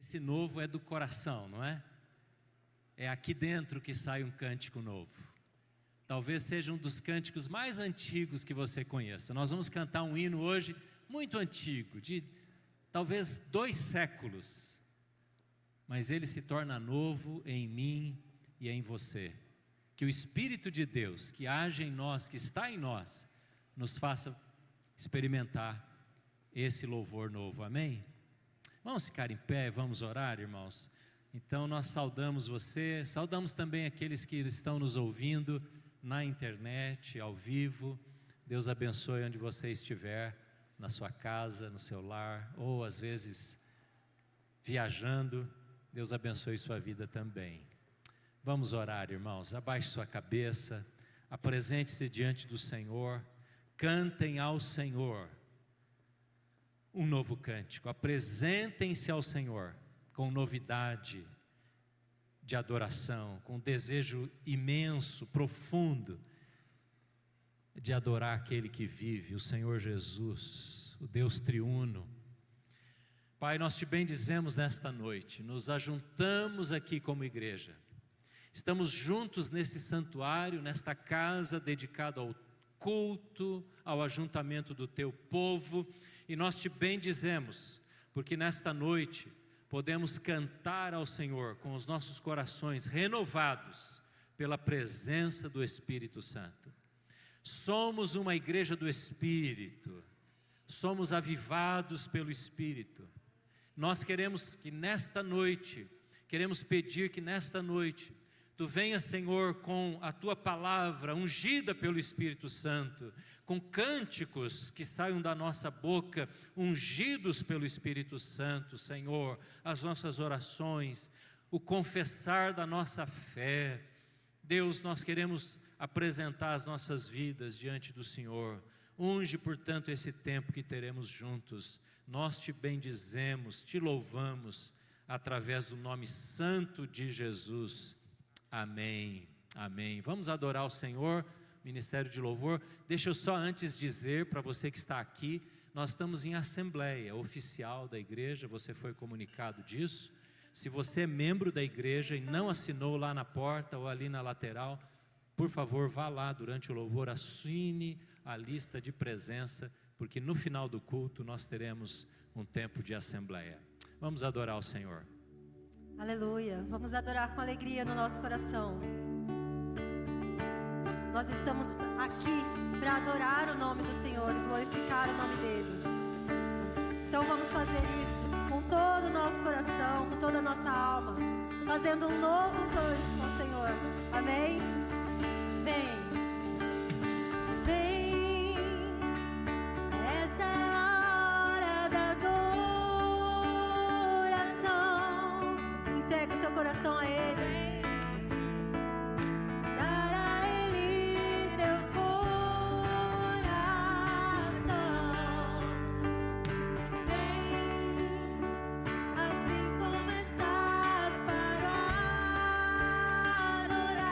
Esse novo é do coração, não é? É aqui dentro que sai um cântico novo. Talvez seja um dos cânticos mais antigos que você conheça. Nós vamos cantar um hino hoje muito antigo, de talvez 2 séculos. Mas ele se torna novo em mim e em você. Que o Espírito de Deus, que age em nós, que está em nós, nos faça experimentar esse louvor novo, amém? Vamos ficar em pé, vamos orar, irmãos. Então nós saudamos você, saudamos também aqueles que estão nos ouvindo na internet, ao vivo. Deus abençoe onde você estiver, na sua casa, no seu lar, ou às vezes viajando. Deus abençoe sua vida também. Vamos orar, irmãos. Abaixe sua cabeça, apresente-se diante do Senhor, cantem ao Senhor um novo cântico, apresentem-se ao Senhor com novidade de adoração, com desejo imenso, profundo de adorar aquele que vive, o Senhor Jesus, o Deus triuno. Pai, nós te bendizemos nesta noite, nos ajuntamos aqui como igreja, estamos juntos nesse santuário, nesta casa dedicada ao culto, ao ajuntamento do teu povo, e nós te bendizemos, porque nesta noite podemos cantar ao Senhor com os nossos corações renovados pela presença do Espírito Santo. Somos uma igreja do Espírito, somos avivados pelo Espírito. Nós queremos que nesta noite, queremos pedir que nesta noite, Tu venha, Senhor, com a Tua palavra ungida pelo Espírito Santo, com cânticos que saiam da nossa boca, ungidos pelo Espírito Santo, Senhor, as nossas orações, o confessar da nossa fé. Deus, nós queremos apresentar as nossas vidas diante do Senhor. Unge, portanto, esse tempo que teremos juntos. Nós te bendizemos, te louvamos, através do nome santo de Jesus. Amém, amém. Vamos adorar o Senhor, Ministério de Louvor. Deixa eu só antes dizer para você que está aqui, nós estamos em assembleia oficial da igreja, você foi comunicado disso. Se você é membro da igreja e não assinou lá na porta ou ali na lateral, por favor, vá lá durante o louvor, assine a lista de presença, porque no final do culto nós teremos um tempo de assembleia. Vamos adorar o Senhor. Aleluia, vamos adorar com alegria no nosso coração. Nós estamos aqui para adorar o nome do Senhor e glorificar o nome dEle. Então vamos fazer isso com todo o nosso coração, com toda a nossa alma, fazendo um novo cântico ao Senhor, amém? Vem, vem, esta é a hora da adoração. Entrega o seu coração a Ele. Dar a Ele teu coração. Vem, assim como estás para adorar.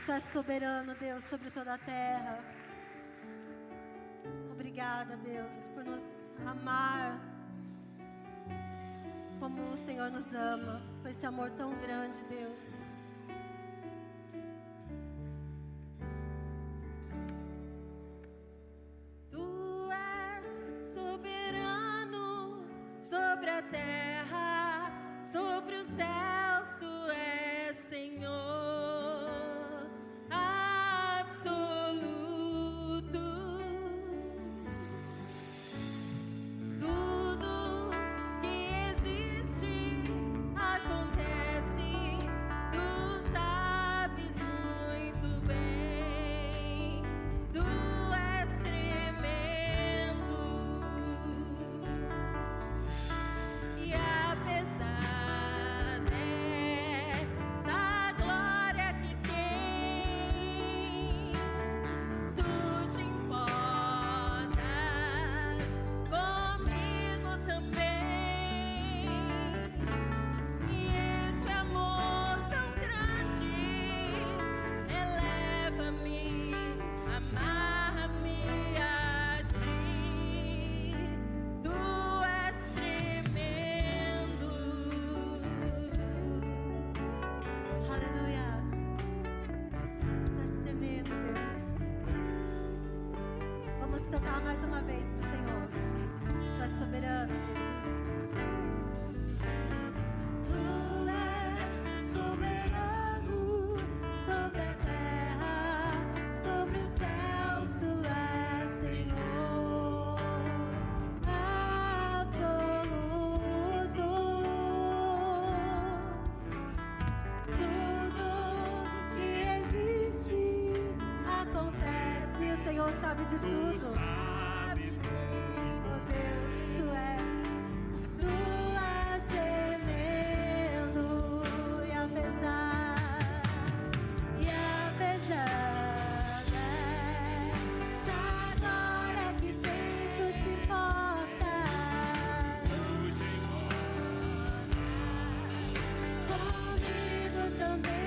Tu és soberano, Deus, sobre toda a terra. Obrigada, Deus, por nos amar como o Senhor nos ama, com esse amor tão grande, Deus. Tu és soberano sobre a terra, sobre os céus, tu és Senhor absoluto. Tudo que existe acontece, tu sabes muito bem. Tu és tremendo. E apesar dessa glória que tens, tu te importas comigo também. E este amor tão grande eleva-me, amarra-me a ti. Tu és tremendo. Aleluia. Tu és tremendo, Deus. Vamos cantar mais uma vez pro Senhor. Tu és soberano, Deus. Tu és soberano sobre a terra, sobre os céus. Tu és Senhor absoluto. Tudo que existe acontece. O Senhor sabe de tudo. Oh Deus, tu és tremendo. E apesar dessa glória que tens, tu te importas comigo também.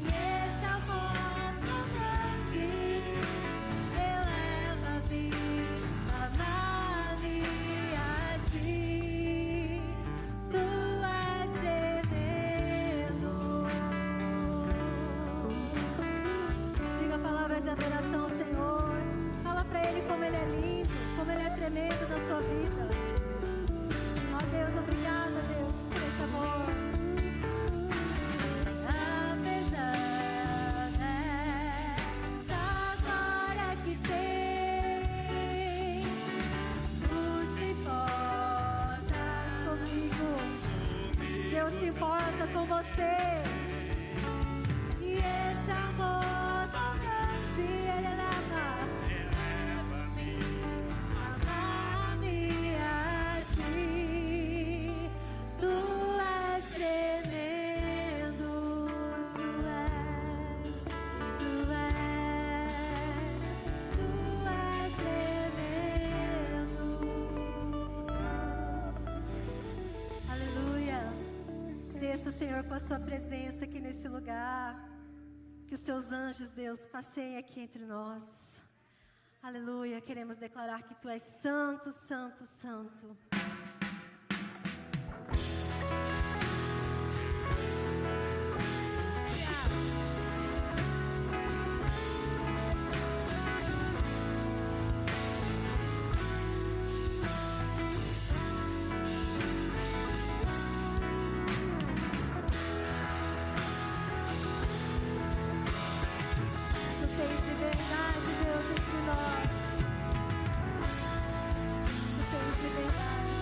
Esse amor tão grande eleva-me, amar-me a ti. Tu és tremendo. Diga palavras de adoração ao Senhor. Fala pra Ele como Ele é lindo, como Ele é tremendo na sua vida. Ó Deus, obrigada, Deus, por esse amor. Apesar dessa glória que tem, tu te importas comigo. Deus se importa com você. E esse amor tão grande, Ele eleva, amar-me a ti. Tu és tremendo. Tu és tremendo. Aleluia. Desça, Senhor, com a sua presença aqui neste lugar. Que os seus anjos, Deus, passeiem aqui entre nós. Aleluia. Queremos declarar que tu és santo, santo, santo. Tu tens liberdade, Deus, entre nós. Tu tens liberdade.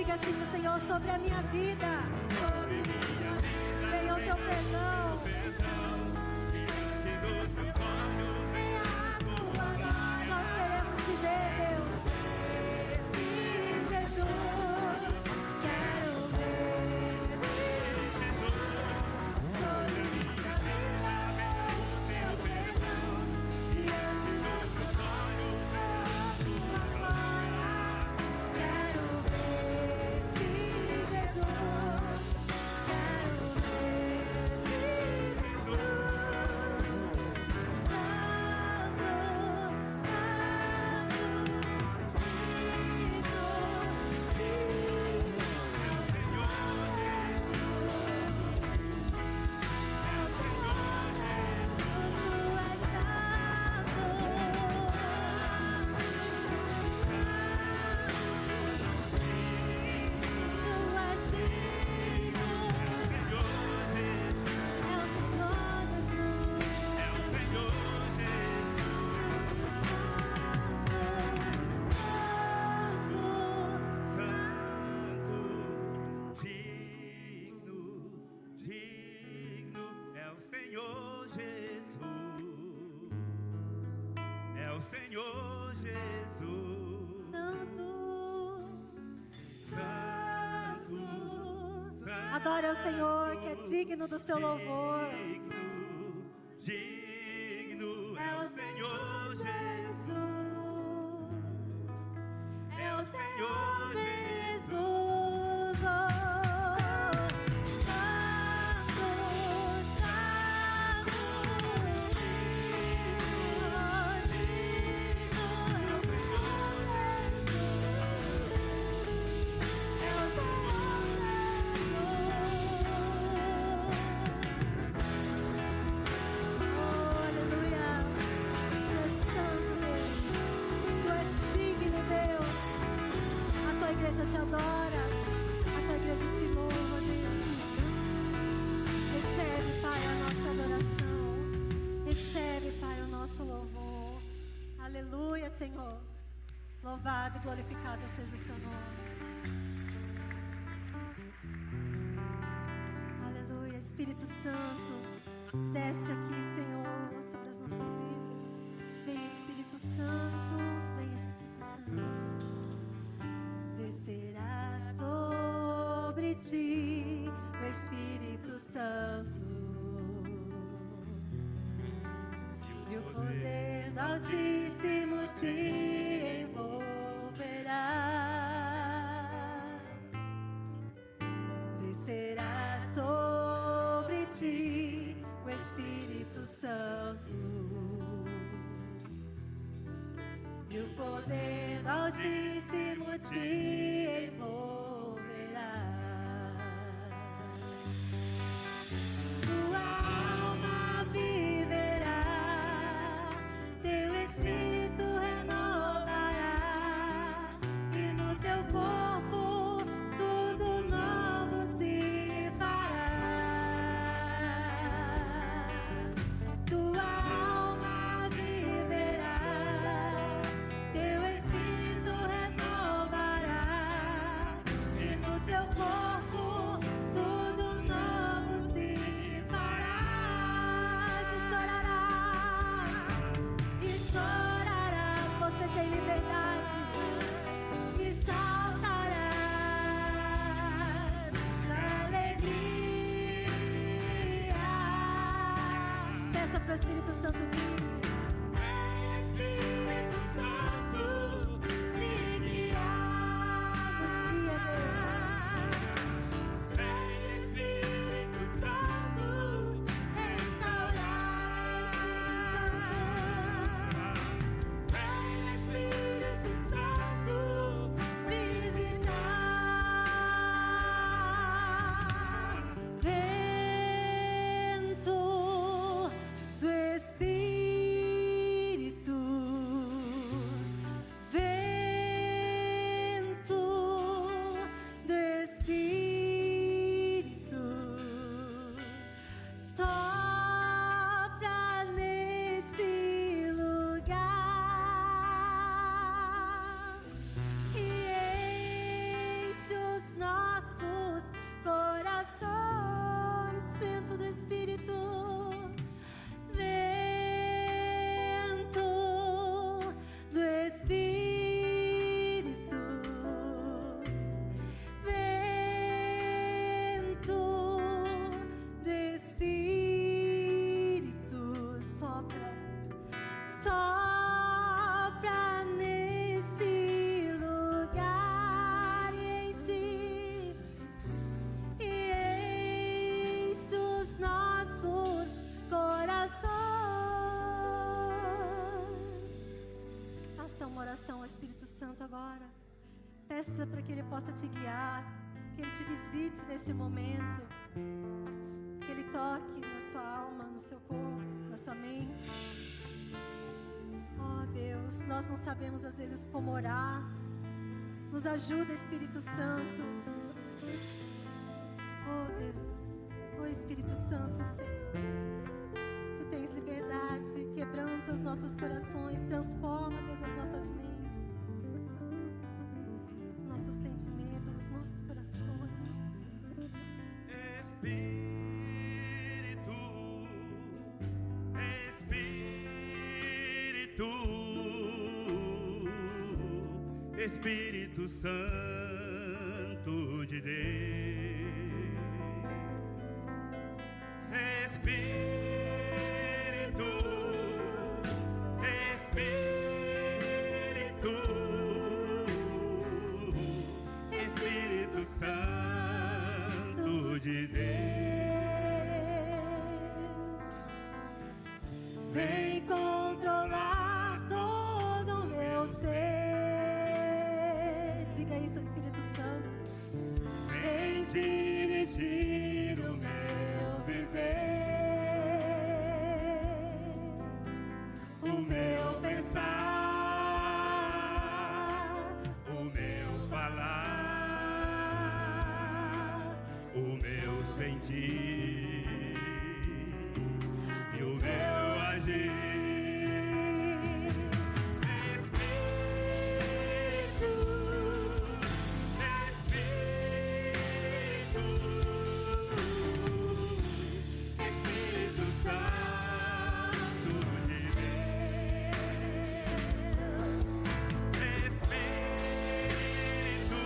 Diga assim pro Senhor sobre a minha vida. Venha o teu perdão. Nós queremos te ver, Deus. Jesus, quero ver. Sobre minha vida, o teu perdão. Diante dos teus olhos, a tua glória. Quero ver, Jesus. Quero ver, Senhor Jesus, Santo. Santo, Adore ao Senhor, que é digno do seu louvor. Digno é o Senhor Jesus, é o Senhor Jesus. A igreja te adora, a tua igreja te louva, Deus. Recebe, Pai, a nossa adoração. Recebe, Pai, o nosso louvor. Aleluia, Senhor. Louvado e glorificado seja o seu nome. Aleluia, Espírito Santo, desce aqui, Senhor, sobre as nossas vidas. Vem, Espírito Santo, vem, Espírito Santo. Descerá sobre ti o Espírito Santo, e o poder do Altíssimo te envolverá. Descerá sobre ti o Espírito Santo, e o poder do Altíssimo te envolverá. Tua alma viverá, teu espírito renovará, e no teu corpo tudo novo se fará. Tua alma viverá, teu espírito renovará, e no teu corpo tudo novo se fará. E chorarás, você tem liberdade, e saltarás na alegria. Peça para o Espírito Santo vir. Espírito Santo, me guiar. Você é Deus. Vem, Espírito Santo, Restaurar. vem, Espírito Santo, Visitar. Vento do Espírito Peça para que Ele possa te guiar, que Ele te visite neste momento, que Ele toque na sua alma, no seu corpo, na sua mente. Oh Deus, nós não sabemos às vezes como orar. Nos ajuda, Espírito Santo. Oh Deus, oh Espírito Santo, Senhor. Tu tens liberdade, quebranta os nossos corações, transforma, Deus, as nossas mentes, os nossos sentimentos, os nossos corações. Espírito, Espírito, Espírito Santo de Deus. Espírito, Espírito, Espírito Santo de Deus, Vem controlar todo o meu ser. Diga isso, Espírito Santo. Vem dirigir o meu viver, o meu pensar, o meu falar, o meu sentir e o meu agir. Espírito, Espírito, Espírito Santo de Deus. Espírito,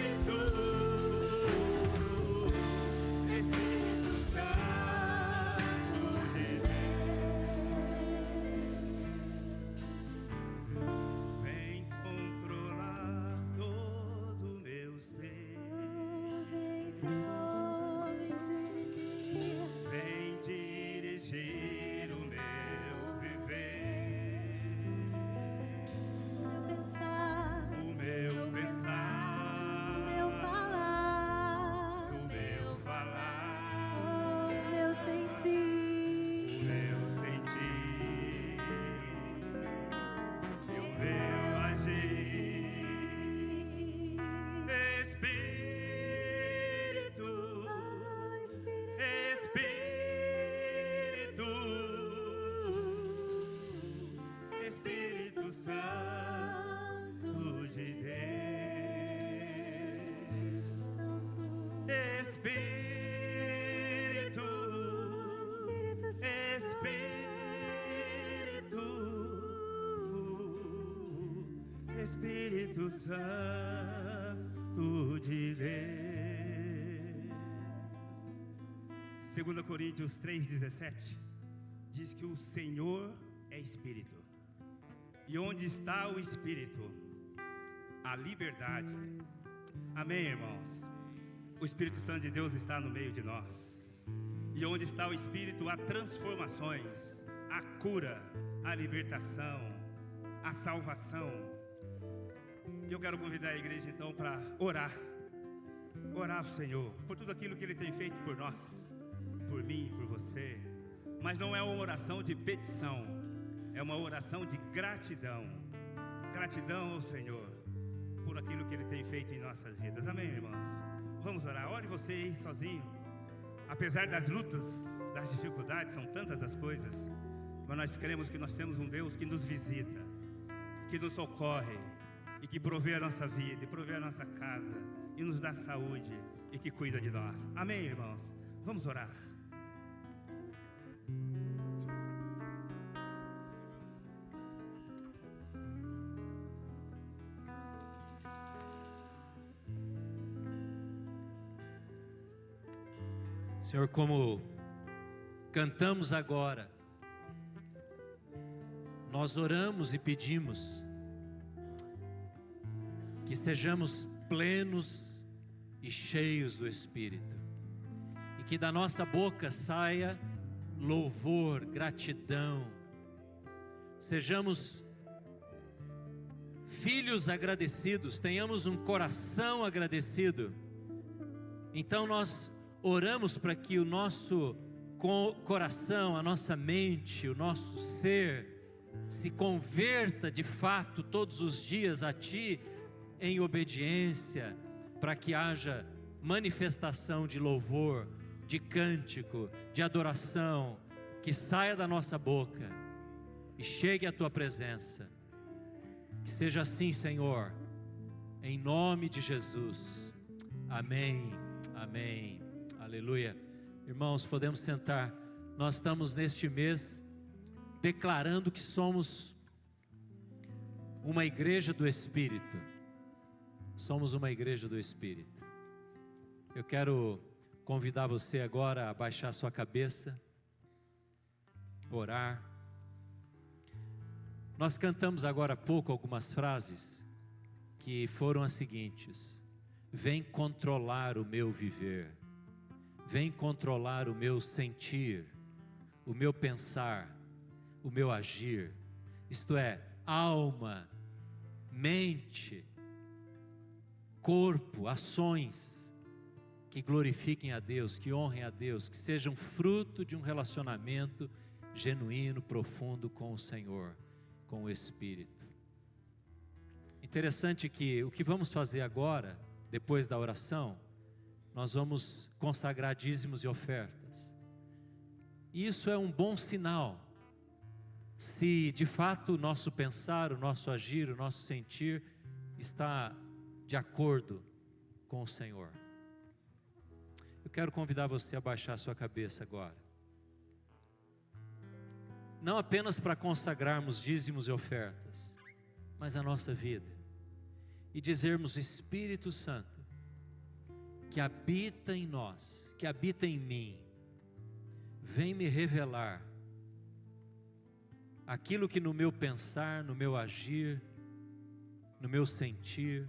Espírito, Espírito Santo de Deus. Vem controlar todo o meu ser. vem, Senhor, vem dirigir. Vem dirigir o meu viver, Meu pensar, o meu pensar, meu falar, o meu falar, meu sentir. o meu sentir e o meu agir. Espírito, Espírito, Espírito Santo de Deus. Espírito, Espírito, Espírito Santo de Deus. 2 Coríntios 3,17 diz que o Senhor é Espírito. E onde está o Espírito, a liberdade. Amém, irmãos? O Espírito Santo de Deus está no meio de nós. E onde está o Espírito, há transformações, a cura, a libertação, a salvação. E eu quero convidar a igreja então para orar. Orar ao Senhor por tudo aquilo que Ele tem feito por nós, por mim, por você. Mas não é uma oração de petição, é uma oração de gratidão. Gratidão ao Senhor por aquilo que Ele tem feito em nossas vidas. Amém, irmãos? Vamos orar. Ore você aí sozinho. Apesar das lutas, das dificuldades, são tantas as coisas, mas nós cremos que nós temos um Deus que nos visita, que nos socorre e que provê a nossa vida, e provê a nossa casa, e nos dá saúde e que cuida de nós. Amém, irmãos? Vamos orar. Senhor, como cantamos agora, nós oramos e pedimos que estejamos plenos e cheios do Espírito, e que da nossa boca saia louvor, gratidão, sejamos filhos agradecidos, tenhamos um coração agradecido. Então nós oramos para que o nosso coração, a nossa mente, o nosso ser se converta de fato todos os dias a Ti em obediência, para que haja manifestação de louvor, de cântico, de adoração, que saia da nossa boca e chegue à Tua presença. Que seja assim, Senhor, em nome de Jesus. Amém, amém, aleluia. Irmãos, podemos sentar. Nós estamos neste mês declarando que somos uma igreja do Espírito. Somos uma igreja do Espírito. Eu quero convidar você agora a baixar sua cabeça, orar. Nós cantamos agora há pouco algumas frases que foram as seguintes: vem controlar o meu viver, vem controlar o meu sentir, o meu pensar, o meu agir, isto é, alma, mente, corpo, ações que glorifiquem a Deus, que honrem a Deus, que sejam fruto de um relacionamento genuíno, profundo com o Senhor, com o Espírito. Interessante que o que vamos fazer agora, depois da oração, nós vamos consagrar dízimos e ofertas. Isso é um bom sinal, se de fato o nosso pensar, o nosso agir, o nosso sentir está de acordo com o Senhor. Eu quero convidar você a baixar sua cabeça agora. Não apenas para consagrarmos dízimos e ofertas, mas a nossa vida. E dizermos: Espírito Santo, que habita em nós, que habita em mim, vem me revelar aquilo que no meu pensar, no meu agir, no meu sentir,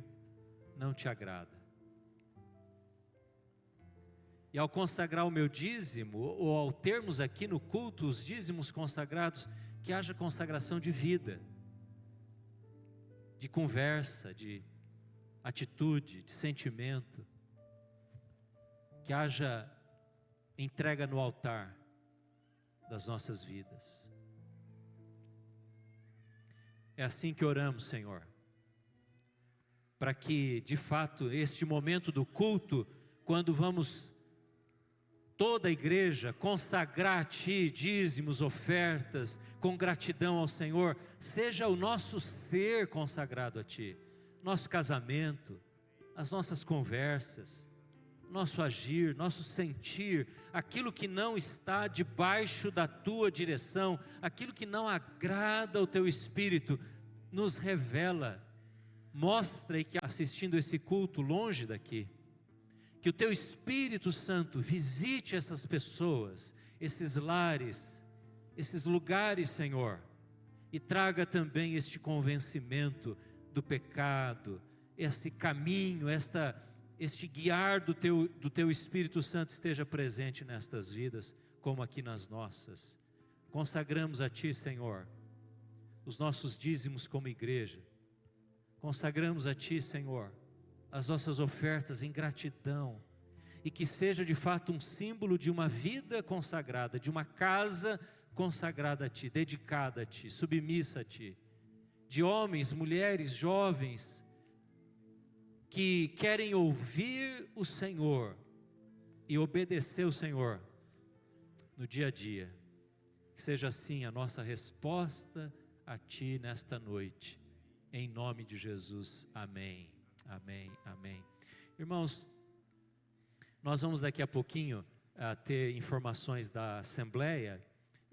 não te agrada. E ao consagrar o meu dízimo, ou ao termos aqui no culto os dízimos consagrados, que haja consagração de vida, de conversa, de atitude, de sentimento, que haja entrega no altar das nossas vidas. É assim que oramos, Senhor, para que de fato este momento do culto, quando vamos toda a igreja consagrar a Ti dízimos, ofertas, com gratidão ao Senhor, seja o nosso ser consagrado a Ti, nosso casamento, as nossas conversas, nosso agir, nosso sentir, aquilo que não está debaixo da Tua direção, aquilo que não agrada ao Teu Espírito, nos revela, mostra, e que assistindo esse culto longe daqui, que o Teu Espírito Santo visite essas pessoas, esses lares, esses lugares, Senhor, e traga também este convencimento do pecado, este caminho, este guiar do teu Espírito Santo esteja presente nestas vidas, como aqui nas nossas. Consagramos a Ti, Senhor, os nossos dízimos como igreja. Consagramos a Ti, Senhor, as nossas ofertas em gratidão, e que seja de fato um símbolo de uma vida consagrada, de uma casa consagrada a Ti, dedicada a Ti, submissa a Ti, de homens, mulheres, jovens, que querem ouvir o Senhor e obedecer o Senhor no dia a dia. Que seja assim a nossa resposta a Ti nesta noite, em nome de Jesus, amém. Amém, amém. Irmãos, nós vamos daqui a pouquinho ter informações da Assembleia,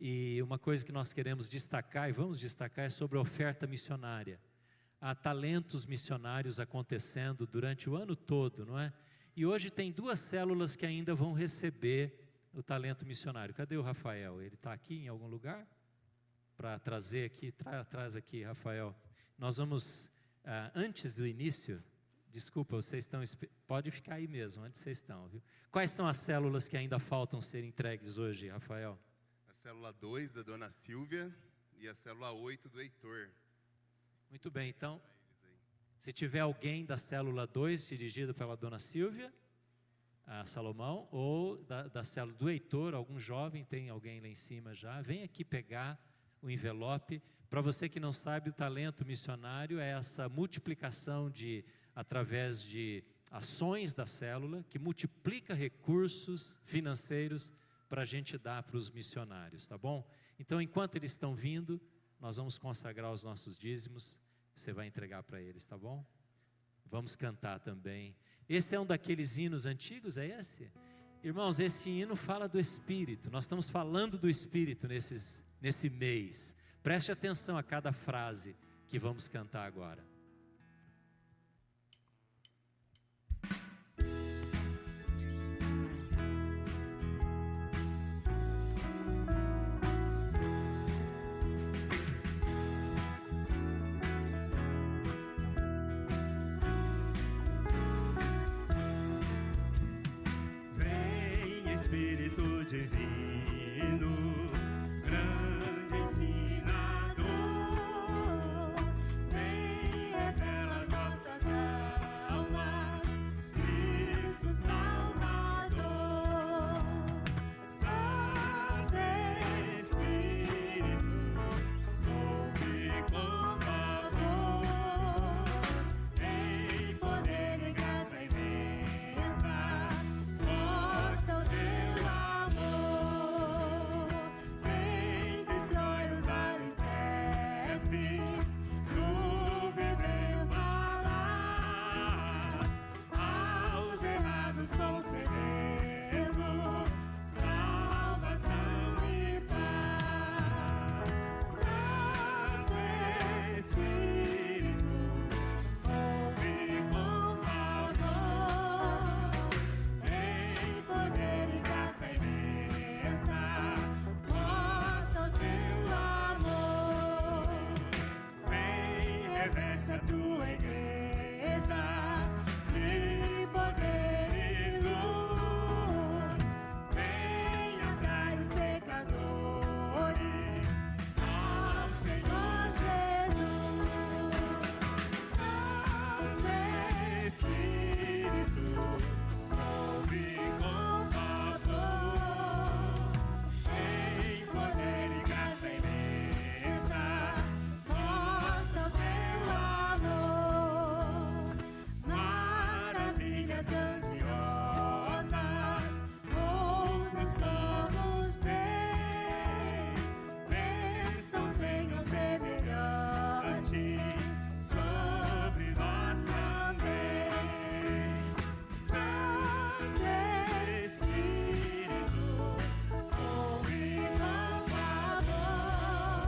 e uma coisa que nós queremos destacar, e vamos destacar, é sobre a oferta missionária. Há talentos missionários acontecendo durante o ano todo, não é? E hoje tem 2 células que ainda vão receber o talento missionário. Cadê o Rafael? Ele está aqui em algum lugar? Para trazer aqui, traz aqui, Rafael. Nós vamos, antes do início... Desculpa, vocês estão... Pode ficar aí mesmo, onde vocês estão, viu? Quais são as células que ainda faltam ser entregues hoje, Rafael? A célula 2 da Dona Silvia e a célula 8 do Heitor. Muito bem, então... Se tiver alguém da célula 2, dirigida pela dona Silvia, a Salomão, ou da célula do Heitor, algum jovem, tem alguém lá em cima já, vem aqui pegar o envelope. Para você que não sabe, o talento missionário é essa multiplicação através de ações da célula, que multiplica recursos financeiros para a gente dar para os missionários, tá bom? Então, enquanto eles estão vindo, nós vamos consagrar os nossos dízimos, você vai entregar para eles, tá bom? Vamos cantar também. Esse é um daqueles hinos antigos, é esse? Irmãos, este hino fala do Espírito, nós estamos falando do Espírito nesse mês. Preste atenção a cada frase que vamos cantar agora. Espírito divino, grande ensinador, vem revela as nossas almas, Cristo Salvador. Santo Espírito, ouve com favor, em poder e graça imensa. Reveste a tua igreja de poder e luz. Vem atrai os pecadores ao Senhor Jesus. Santo Espírito, ouve com favor, em poder e graça imensa. Maravilhas grandiosas, outros planos tem, bênçãos venham semelhante sobre nós também. Santo Espírito, ouve com favor,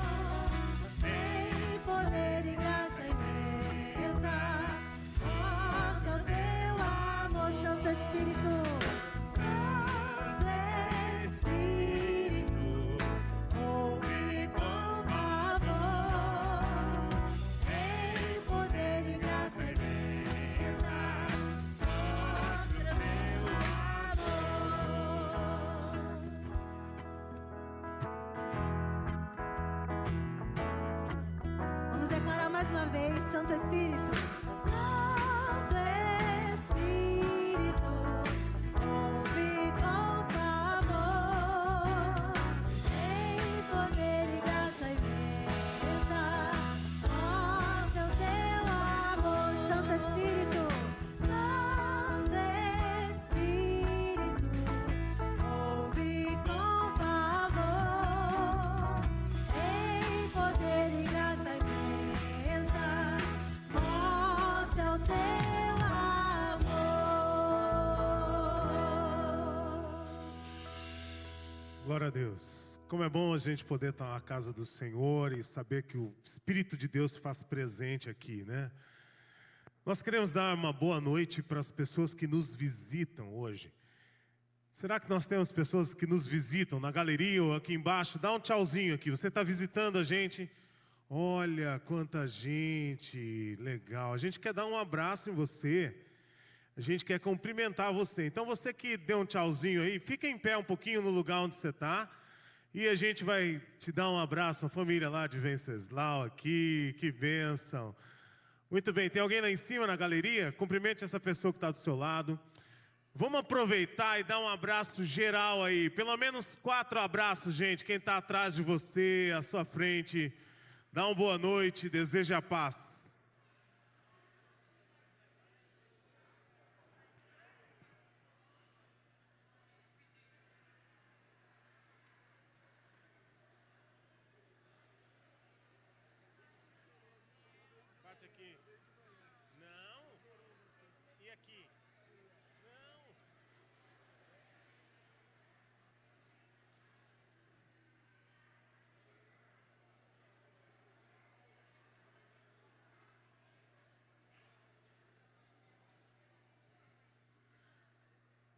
em poder e graça imensa. Santo Espírito, ouve com favor, em poder e graça imensa, mostra meu amor. Vamos declarar mais uma vez, Santo Espírito. Santo Espírito, ouve com favor, em poder e graça imensa, mostra o teu amor. Santo Espírito, ouve com favor, em poder e graça imensa, mostra o teu amor. Glória a Deus. Como é bom a gente poder estar na casa do Senhor e saber que o Espírito de Deus se faz presente aqui, né? Nós queremos dar uma boa noite para as pessoas que nos visitam hoje. Será que nós temos pessoas que nos visitam na galeria ou aqui embaixo? Dá um tchauzinho aqui. Você está visitando a gente? Olha quanta gente legal. A gente quer dar um abraço em você. A gente quer cumprimentar você. Então você que deu um tchauzinho aí, fica em pé um pouquinho no lugar onde você está. E a gente vai te dar um abraço, uma família lá de Venceslau aqui. Que bênção. Muito bem, tem alguém lá em cima na galeria? Cumprimente essa pessoa que está do seu lado. Vamos aproveitar e dar um abraço geral aí. Pelo menos 4 abraços, gente. Quem está atrás de você, à sua frente, dá uma boa noite, deseja a paz. Bate aqui. Não. E aqui? Não.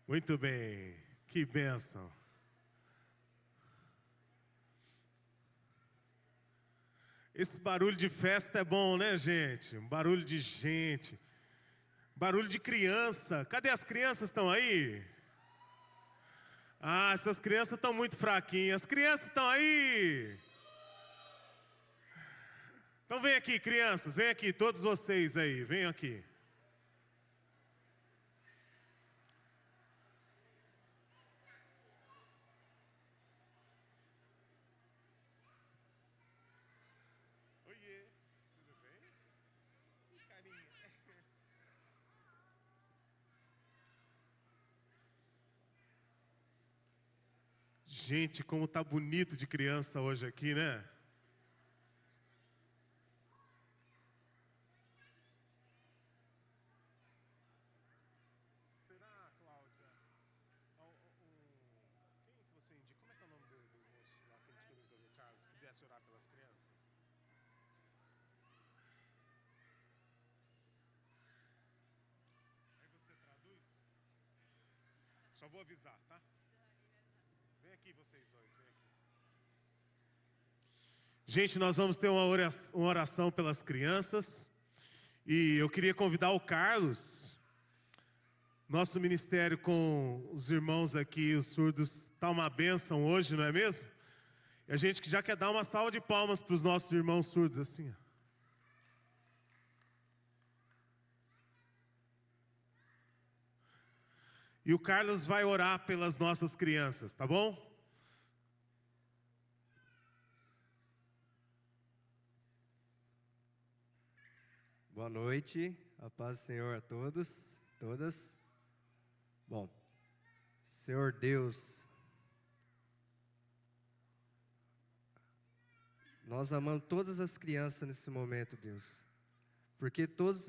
Muito bem, que bênção. Esse barulho de festa é bom, né, gente? Um barulho de gente, barulho de criança. Cadê as crianças? Estão aí? Ah, essas crianças estão muito fraquinhas. As crianças estão aí? Então vem aqui, crianças, vem aqui, todos vocês aí, venham aqui. Oiê, tudo bem? Carinha. Gente, como tá bonito de criança hoje aqui, né? Será, Cláudia? Quem que você indica? Como é que é o nome do moço lá, aquele de camisa do Carlos? Pudesse orar pelas crianças? Aí você traduz? Só vou avisar, tá? Vem aqui vocês dois, vem aqui. Gente, nós vamos ter uma oração pelas crianças. E eu queria convidar o Carlos. Nosso ministério com os irmãos aqui, os surdos, está uma bênção hoje, não é mesmo? E a gente já quer dar uma salva de palmas para os nossos irmãos surdos, assim, ó. E o Carlos vai orar pelas nossas crianças, tá bom? Boa noite, a paz do Senhor a todos, todas. Bom, Senhor Deus, nós amamos todas as crianças nesse momento, Deus, porque todos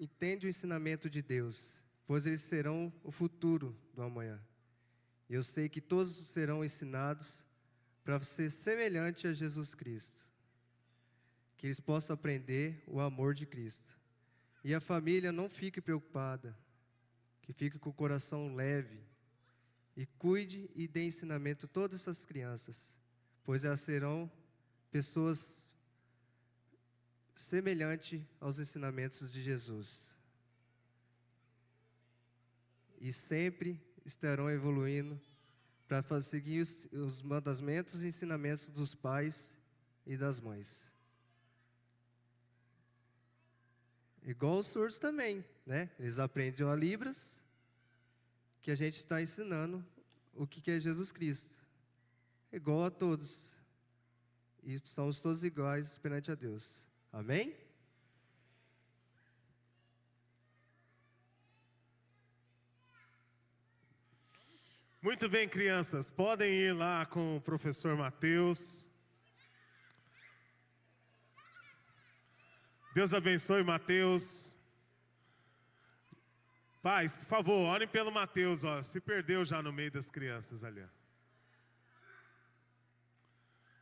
entendem o ensinamento de Deus, pois eles serão o futuro do amanhã. E eu sei que todos serão ensinados para ser semelhante a Jesus Cristo. Que eles possam aprender o amor de Cristo. E a família não fique preocupada, que fique com o coração leve e cuide e dê ensinamento a todas essas crianças, pois elas serão pessoas semelhantes aos ensinamentos de Jesus. E sempre estarão evoluindo para seguir os mandamentos e ensinamentos dos pais e das mães. Igual os surdos também, né? Eles aprendem a Libras, que a gente está ensinando o que é Jesus Cristo. Igual a todos. E somos todos iguais perante a Deus. Amém? Muito bem, crianças. Podem ir lá com o professor Mateus. Deus abençoe Mateus. Pais, por favor, orem pelo Mateus, ó. Se perdeu já no meio das crianças ali.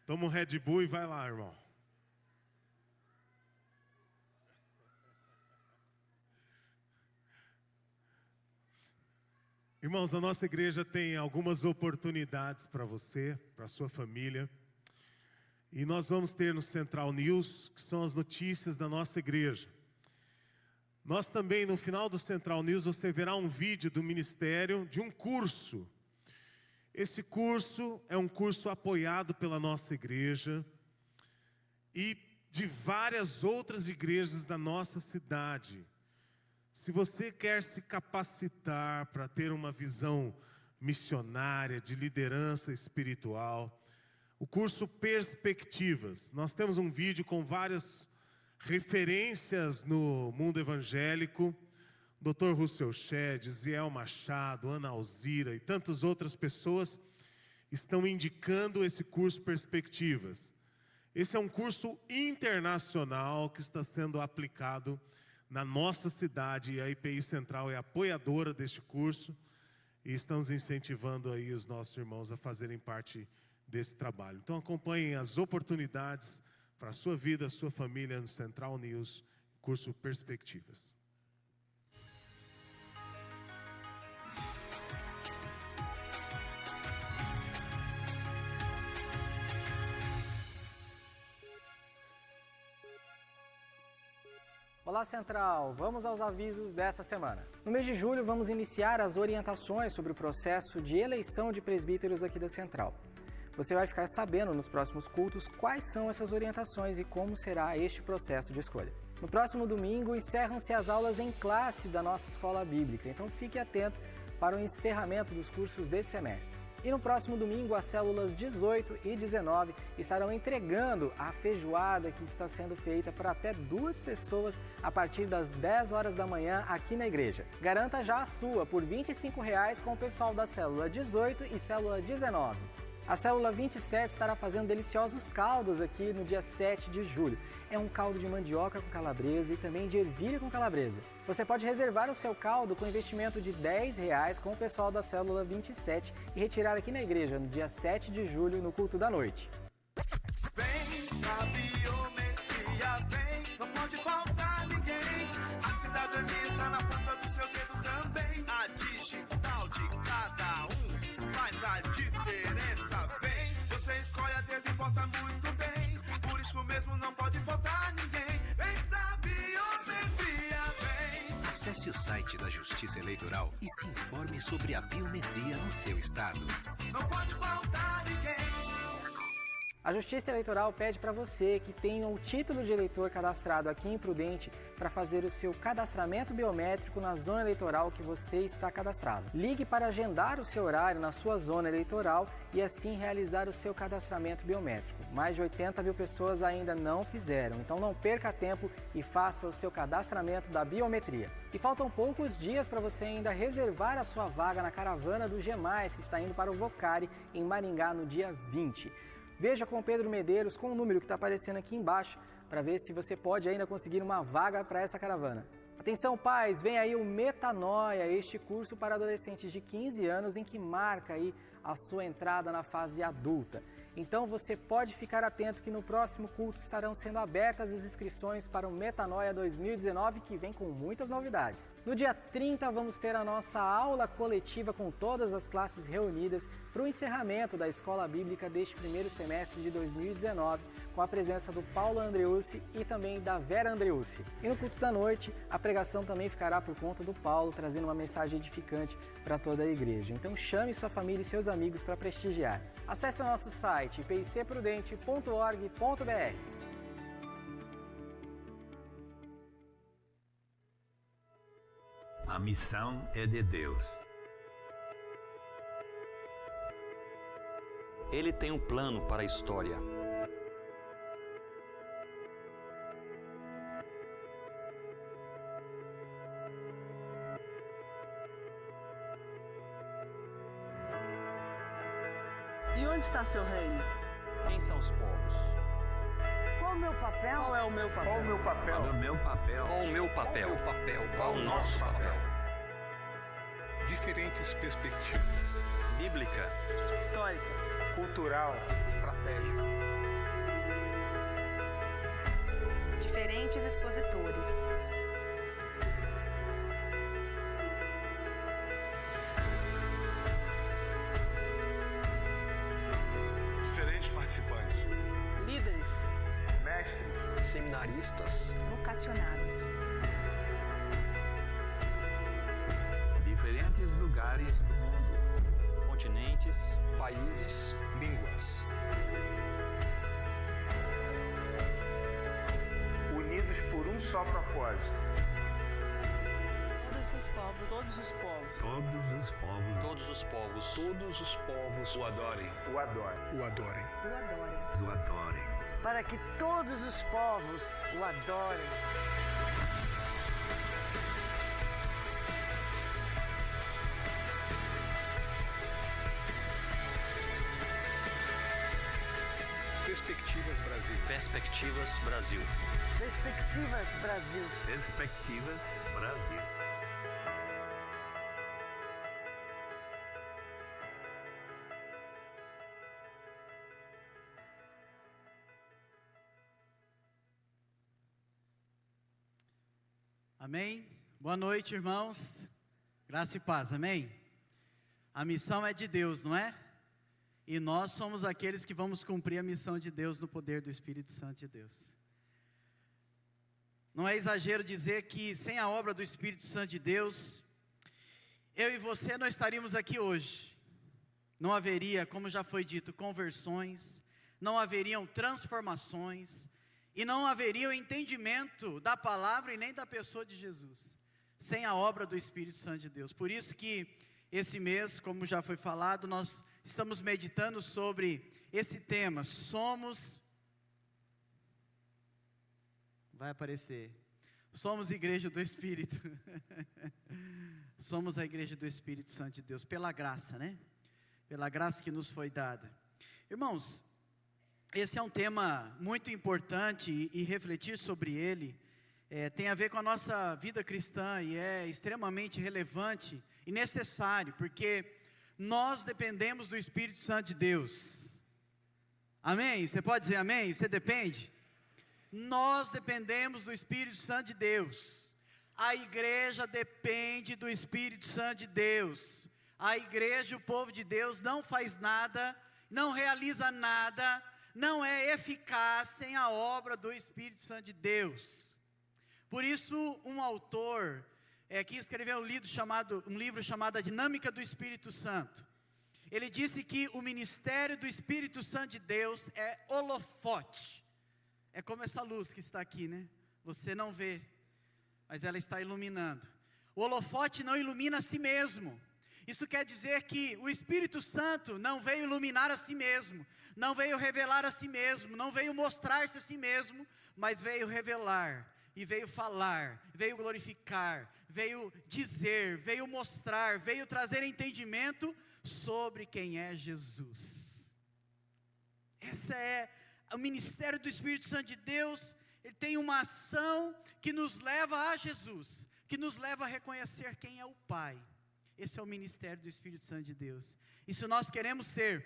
Toma um Red Bull e vai lá, irmão. Irmãos, a nossa igreja tem algumas oportunidades para você, para a sua família. E nós vamos ter no Central News, que são as notícias da nossa igreja. Nós também, no final do Central News, você verá um vídeo do ministério de um curso. Esse curso é um curso apoiado pela nossa igreja. E de várias outras igrejas da nossa cidade. Se você quer se capacitar para ter uma visão missionária, de liderança espiritual, o curso Perspectivas. Nós temos um vídeo com várias referências no mundo evangélico. Dr. Russell Shedd, Ziel Machado, Ana Alzira e tantas outras pessoas estão indicando esse curso Perspectivas. Esse é um curso internacional que está sendo aplicado na nossa cidade, e a IPI Central é apoiadora deste curso, e estamos incentivando aí os nossos irmãos a fazerem parte desse trabalho. Então acompanhem as oportunidades para a sua vida, a sua família no Central News, curso Perspectivas. Olá Central, vamos aos avisos desta semana. No mês de julho vamos iniciar as orientações sobre o processo de eleição de presbíteros aqui da Central. Você vai ficar sabendo nos próximos cultos quais são essas orientações e como será este processo de escolha. No próximo domingo encerram-se as aulas em classe da nossa escola bíblica, então fique atento para o encerramento dos cursos desse semestre. E no próximo domingo, as células 18 e 19 estarão entregando a feijoada que está sendo feita para até 2 pessoas a partir das 10 horas da manhã aqui na igreja. Garanta já a sua por R$ 25,00 com o pessoal da célula 18 e célula 19. A célula 27 estará fazendo deliciosos caldos aqui no dia 7 de julho. É um caldo de mandioca com calabresa e também de ervilha com calabresa. Você pode reservar o seu caldo com investimento de R$ 10,00 com o pessoal da célula 27 e retirar aqui na igreja no dia 7 de julho no culto da noite. Vem pra biometria, vem, não pode faltar ninguém. A cidadania está na ponta do seu dedo também. A digital de cada um faz a diferença, vem. Você escolhe a dedo e vota muito bem. Por isso mesmo não pode faltar ninguém. Vem pra biometria, vem. Acesse o site da Justiça Eleitoral e se informe sobre a biometria no seu estado. Não pode faltar ninguém. A Justiça Eleitoral pede para você que tenha o título de eleitor cadastrado aqui em Prudente para fazer o seu cadastramento biométrico na zona eleitoral que você está cadastrado. Ligue para agendar o seu horário na sua zona eleitoral e assim realizar o seu cadastramento biométrico. Mais de 80 mil pessoas ainda não fizeram, então não perca tempo e faça o seu cadastramento da biometria. E faltam poucos dias para você ainda reservar a sua vaga na caravana do G+, que está indo para o Vocari, em Maringá, no dia 20. Veja com o Pedro Medeiros, com o número que está aparecendo aqui embaixo, para ver se você pode ainda conseguir uma vaga para essa caravana. Atenção pais, vem aí o Metanoia, este curso para adolescentes de 15 anos em que marca aí a sua entrada na fase adulta. Então você pode ficar atento que no próximo culto estarão sendo abertas as inscrições para o Metanoia 2019, que vem com muitas novidades. No dia 30 vamos ter a nossa aula coletiva com todas as classes reunidas para o encerramento da Escola Bíblica deste primeiro semestre de 2019, com a presença do Paulo Andreucci e também da Vera Andreucci. E no culto da noite, a pregação também ficará por conta do Paulo, trazendo uma mensagem edificante para toda a igreja. Então chame sua família e seus amigos para prestigiar. Acesse o nosso site ipicprudente.org.br. A missão é de Deus. Ele tem um plano para a história. E onde está seu reino? Quem são os povos? Qual o meu papel? Qual é o meu papel? Qual o meu papel? Qual é o meu papel? Qual o meu papel? Qual o nosso papel? Diferentes perspectivas. Bíblica, Histórica, Cultural, estratégica. Diferentes expositores. Diferentes participantes. líderes, Mestres, Seminaristas, Vocacionados. Diferentes lugares do mundo. continentes, países, línguas. um só propósito. Todos os povos. Todos os povos. Todos os povos. Todos os povos. Todos os povos o adorem. O adorem. O adorem. O adorem. O adorem. Para que todos os povos o adorem. Perspectivas Brasil. Perspectivas Brasil. Perspectivas Brasil. Perspectivas Brasil. Amém? Boa noite, irmãos. Graça e paz, amém? A missão é de Deus, não é? E nós somos aqueles que vamos cumprir a missão de Deus no poder do Espírito Santo de Deus. Não é exagero dizer que sem a obra do Espírito Santo de Deus, eu e você não estaríamos aqui hoje. Não haveria, como já foi dito, conversões, não haveriam transformações, e não haveria o entendimento da palavra e nem da pessoa de Jesus, sem a obra do Espírito Santo de Deus. Por isso que esse mês, como já foi falado, nós estamos meditando sobre esse tema. Vai aparecer. Somos igreja do Espírito. Somos a igreja do Espírito Santo de Deus, pela graça, né? Pela graça que nos foi dada. Irmãos, esse é um tema muito importante e refletir sobre ele tem a ver com a nossa vida cristã e é extremamente relevante e necessário, porque nós dependemos do Espírito Santo de Deus. Amém? Você pode dizer amém? Você depende? Nós dependemos do Espírito Santo de Deus. A igreja depende do Espírito Santo de Deus. A igreja, o povo de Deus, não faz nada, não realiza nada, não é eficaz sem a obra do Espírito Santo de Deus. Por isso, um autor que escreveu um livro chamado A Dinâmica do Espírito Santo, ele disse que o ministério do Espírito Santo de Deus é holofote. É como essa luz que está aqui, né? Você não vê, mas ela está iluminando. O holofote não ilumina a si mesmo. Isso quer dizer que o Espírito Santo não veio iluminar a si mesmo, não veio revelar a si mesmo, não veio mostrar-se a si mesmo, mas veio revelar, e veio falar, veio glorificar, veio dizer, veio mostrar, veio trazer entendimento sobre quem é Jesus. Esse é o ministério do Espírito Santo de Deus. Ele tem uma ação que nos leva a Jesus, que nos leva a reconhecer quem é o Pai. Esse é o ministério do Espírito Santo de Deus. E se nós queremos ser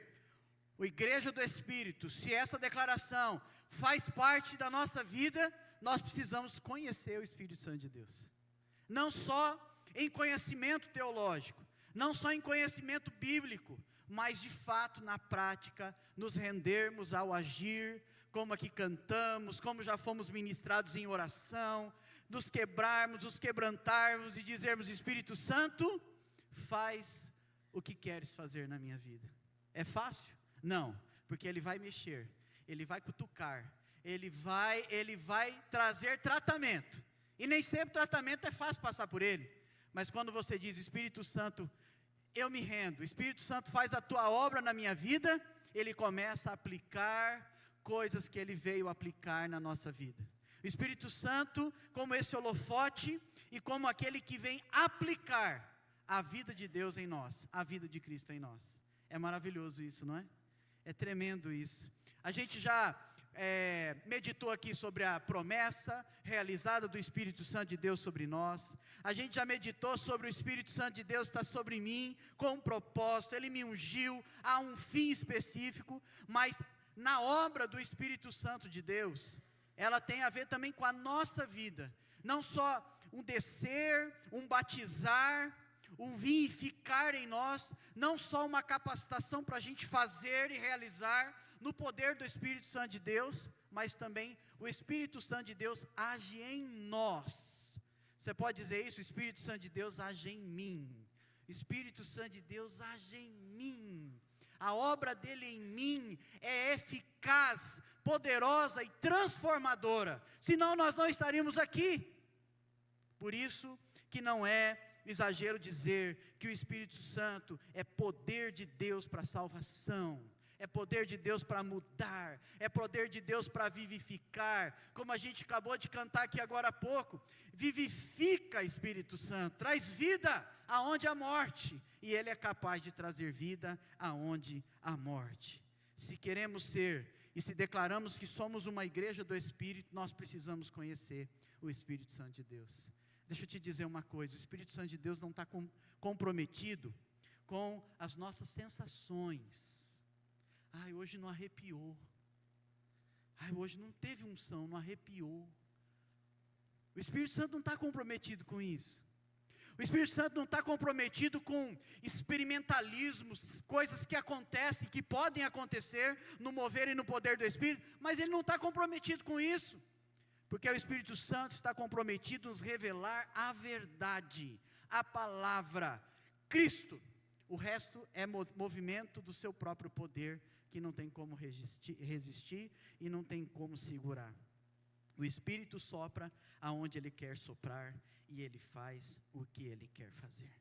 a igreja do Espírito, se essa declaração faz parte da nossa vida, nós precisamos conhecer o Espírito Santo de Deus. Não só em conhecimento teológico, não só em conhecimento bíblico, mas de fato na prática, nos rendermos ao agir, como aqui cantamos, como já fomos ministrados em oração, nos quebrarmos, nos quebrantarmos e dizermos: Espírito Santo, faz o que queres fazer na minha vida. É fácil? Não, porque Ele vai mexer, Ele vai cutucar, Ele vai trazer tratamento, e nem sempre tratamento é fácil passar por Ele, mas quando você diz: Espírito Santo, eu me rendo, Espírito Santo, faz a tua obra na minha vida, Ele começa a aplicar coisas que Ele veio aplicar na nossa vida. O Espírito Santo, como esse holofote, e como aquele que vem aplicar a vida de Deus em nós, a vida de Cristo em nós. É maravilhoso isso, não é? É tremendo isso. A gente já meditou aqui sobre a promessa realizada do Espírito Santo de Deus sobre nós. A gente já meditou sobre o Espírito Santo de Deus estar sobre mim com um propósito. Ele me ungiu a um fim específico, mas na obra do Espírito Santo de Deus, ela tem a ver também com a nossa vida. Não só um descer, um batizar, um vir e ficar em nós, não só uma capacitação para a gente fazer e realizar no poder do Espírito Santo de Deus, mas também o Espírito Santo de Deus age em nós. Você pode dizer isso? O Espírito Santo de Deus age em mim. O Espírito Santo de Deus age em mim. a obra dele em mim é eficaz, poderosa e transformadora. Senão nós não estaríamos aqui. Por isso que não é exagero dizer que o Espírito Santo é poder de Deus para a salvação. É poder de Deus para mudar, é poder de Deus para vivificar, como a gente acabou de cantar aqui agora há pouco. Vivifica, Espírito Santo, traz vida aonde há morte, e Ele é capaz de trazer vida aonde há morte. Se queremos ser, e se declaramos que somos uma igreja do Espírito, nós precisamos conhecer o Espírito Santo de Deus. Deixa eu te dizer uma coisa, o Espírito Santo de Deus não está comprometido com as nossas sensações. Ai, hoje não arrepiou. Ai, hoje não teve unção, não arrepiou. O Espírito Santo não está comprometido com isso. O Espírito Santo não está comprometido com experimentalismos, coisas que acontecem, que podem acontecer no mover e no poder do Espírito, mas Ele não está comprometido com isso. Porque o Espírito Santo está comprometido em nos revelar a verdade, a palavra, Cristo. O resto é movimento do seu próprio poder, que não tem como resistir e não tem como segurar. O Espírito sopra aonde Ele quer soprar e Ele faz o que Ele quer fazer.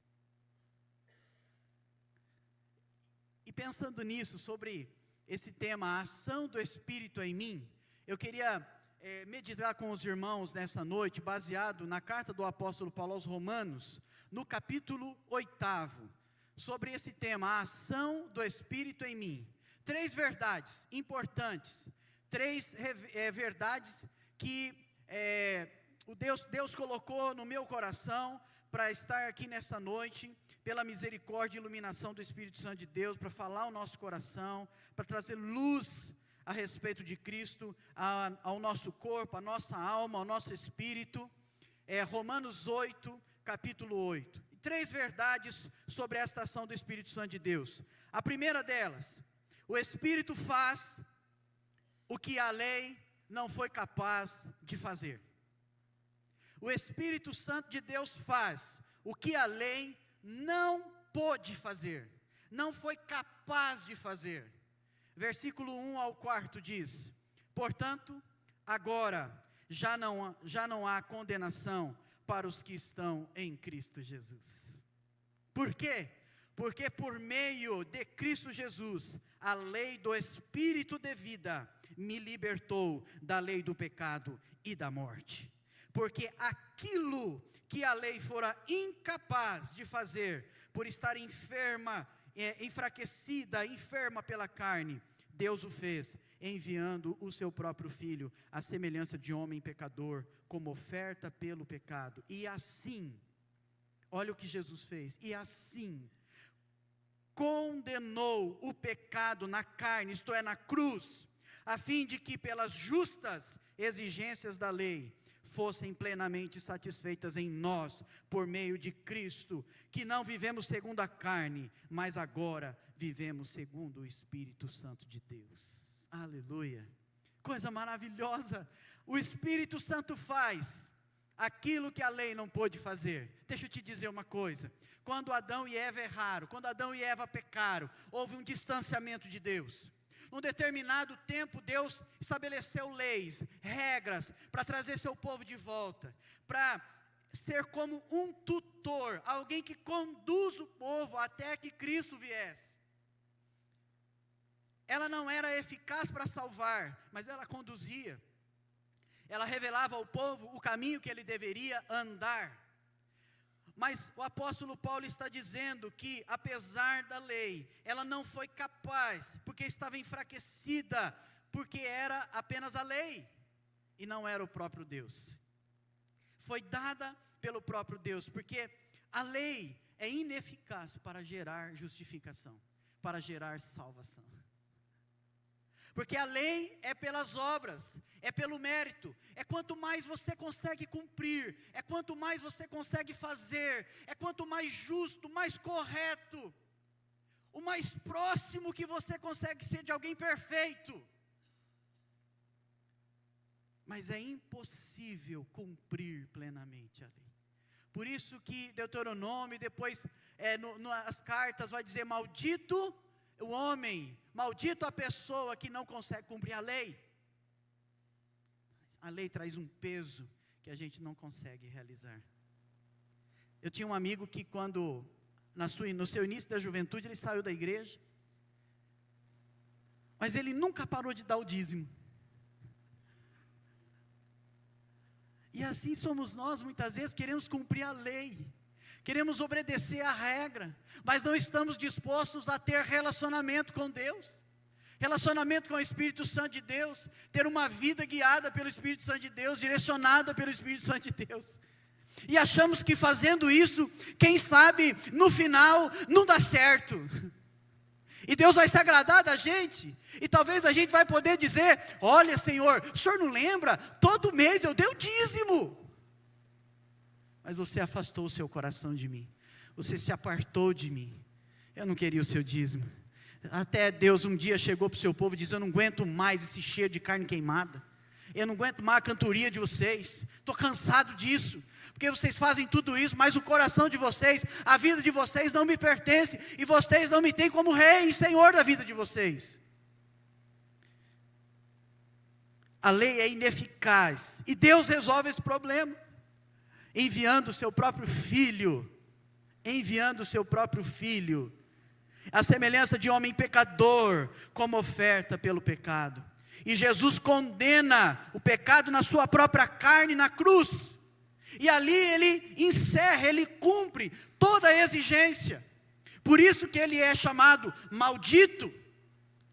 E pensando nisso, sobre esse tema, a ação do Espírito em mim, eu queria meditar com os irmãos nessa noite, baseado na carta do apóstolo Paulo aos Romanos, no capítulo 8, sobre esse tema, a ação do Espírito em mim. 3 verdades importantes, 3 verdades que Deus colocou no meu coração para estar aqui nessa noite, pela misericórdia e iluminação do Espírito Santo de Deus, para falar ao nosso coração, para trazer luz a respeito de Cristo, ao nosso corpo, à nossa alma, ao nosso espírito. Romanos 8, capítulo 8. 3 verdades sobre esta ação do Espírito Santo de Deus. A primeira delas, o Espírito faz o que a lei não foi capaz de fazer. O Espírito Santo de Deus faz o que a lei não pôde fazer, não foi capaz de fazer. Versículo 1 ao 4 diz: portanto, agora já não há condenação para os que estão em Cristo Jesus. Por quê? Porque por meio de Cristo Jesus, a lei do Espírito de vida me libertou da lei do pecado e da morte. Porque aquilo que a lei fora incapaz de fazer, por estar enfraquecida, enferma pela carne, Deus o fez, enviando o seu próprio Filho, à semelhança de homem pecador, como oferta pelo pecado. E assim, olha o que Jesus fez, e assim, condenou o pecado na carne, isto é, na cruz, a fim de que pelas justas exigências da lei, fossem plenamente satisfeitas em nós, por meio de Cristo, que não vivemos segundo a carne, mas agora vivemos segundo o Espírito Santo de Deus. Aleluia, coisa maravilhosa. O Espírito Santo faz aquilo que a lei não pôde fazer. Deixa eu te dizer uma coisa, quando Adão e Eva erraram, quando Adão e Eva pecaram, houve um distanciamento de Deus. Num determinado tempo, Deus estabeleceu leis, regras, para trazer seu povo de volta, para ser como um tutor, alguém que conduz o povo até que Cristo viesse. Ela não era eficaz para salvar, mas ela conduzia. Ela revelava ao povo o caminho que ele deveria andar. Mas o apóstolo Paulo está dizendo que, apesar da lei, ela não foi capaz, porque estava enfraquecida, porque era apenas a lei, e não era o próprio Deus. Foi dada pelo próprio Deus, porque a lei é ineficaz para gerar justificação, para gerar salvação. Porque a lei é pelas obras, é pelo mérito, é quanto mais você consegue cumprir, é quanto mais você consegue fazer, é quanto mais justo, mais correto, o mais próximo que você consegue ser de alguém perfeito. Mas é impossível cumprir plenamente a lei. Por isso que Deuteronômio, depois nas cartas vai dizer: maldito o homem, maldito a pessoa que não consegue cumprir a lei. A lei traz um peso que a gente não consegue realizar. Eu tinha um amigo que quando, no seu início da juventude, ele saiu da igreja, mas ele nunca parou de dar o dízimo. E assim somos nós, muitas vezes queremos cumprir a lei, queremos obedecer a regra, mas não estamos dispostos a ter relacionamento com Deus, relacionamento com o Espírito Santo de Deus, ter uma vida guiada pelo Espírito Santo de Deus, direcionada pelo Espírito Santo de Deus. E achamos que fazendo isso, quem sabe, no final, não dá certo. E Deus vai se agradar da gente. E talvez a gente vai poder dizer: olha, Senhor, o Senhor não lembra? Todo mês eu dei o dízimo. Mas você afastou o seu coração de mim. Você se apartou de mim. Eu não queria o seu dízimo. Até Deus um dia chegou para o seu povo e disse: eu não aguento mais esse cheiro de carne queimada. Eu não aguento mais a cantoria de vocês. Estou cansado disso. Porque vocês fazem tudo isso, mas o coração de vocês, a vida de vocês não me pertence, e vocês não me têm como rei e senhor da vida de vocês. A lei é ineficaz, e Deus resolve esse problema, enviando o seu próprio filho, a semelhança de homem pecador, como oferta pelo pecado. E Jesus condena o pecado na sua própria carne na cruz. E ali ele encerra, ele cumpre toda a exigência. Por isso que ele é chamado maldito,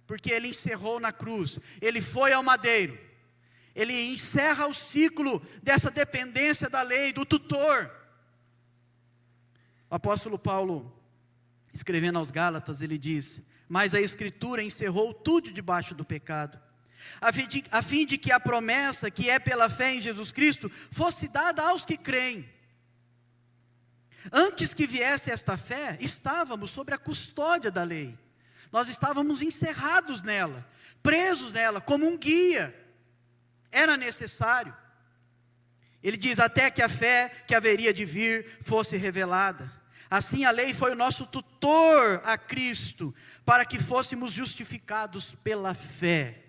porque ele encerrou na cruz, ele foi ao madeiro, ele encerra o ciclo dessa dependência da lei, do tutor. O apóstolo Paulo, escrevendo aos Gálatas, ele diz: mas a Escritura encerrou tudo debaixo do pecado, a fim de que a promessa, que é pela fé em Jesus Cristo, fosse dada aos que creem. Antes que viesse esta fé, estávamos sob a custódia da lei. Nós estávamos encerrados nela, presos nela, como um guia. Era necessário. Ele diz: até que a fé que haveria de vir fosse revelada. Assim a lei foi o nosso tutor a Cristo, para que fôssemos justificados pela fé.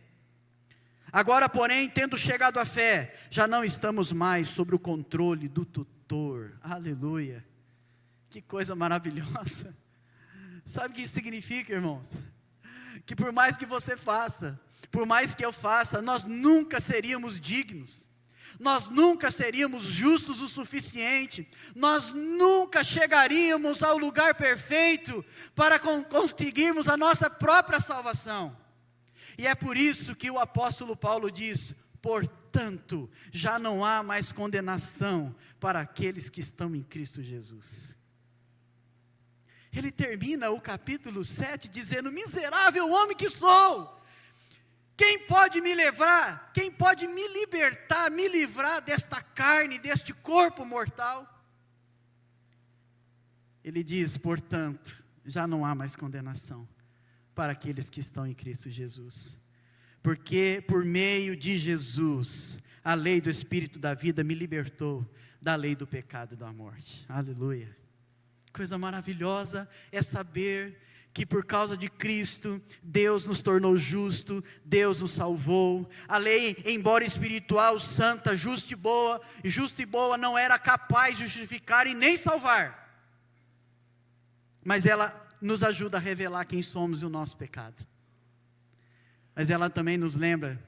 Agora, porém, tendo chegado à fé, já não estamos mais sob o controle do tutor. Aleluia. Que coisa maravilhosa. Sabe o que isso significa, irmãos? Que por mais que você faça, por mais que eu faça, nós nunca seríamos dignos. Nós nunca seríamos justos o suficiente. Nós nunca chegaríamos ao lugar perfeito para conseguirmos a nossa própria salvação. E é por isso que o apóstolo Paulo diz: portanto, já não há mais condenação para aqueles que estão em Cristo Jesus. Ele termina o capítulo 7 dizendo: miserável homem que sou, quem pode me livrar? Quem pode me libertar, me livrar desta carne, deste corpo mortal? Ele diz: portanto, já não há mais condenação para aqueles que estão em Cristo Jesus, porque por meio de Jesus, a lei do Espírito da vida me libertou da lei do pecado e da morte. Aleluia. Coisa maravilhosa é saber que por causa de Cristo, Deus nos tornou justo, Deus nos salvou. A lei, embora espiritual, santa, justa e boa, não era capaz de justificar e nem salvar, mas ela nos ajuda a revelar quem somos e o nosso pecado. Mas ela também nos lembra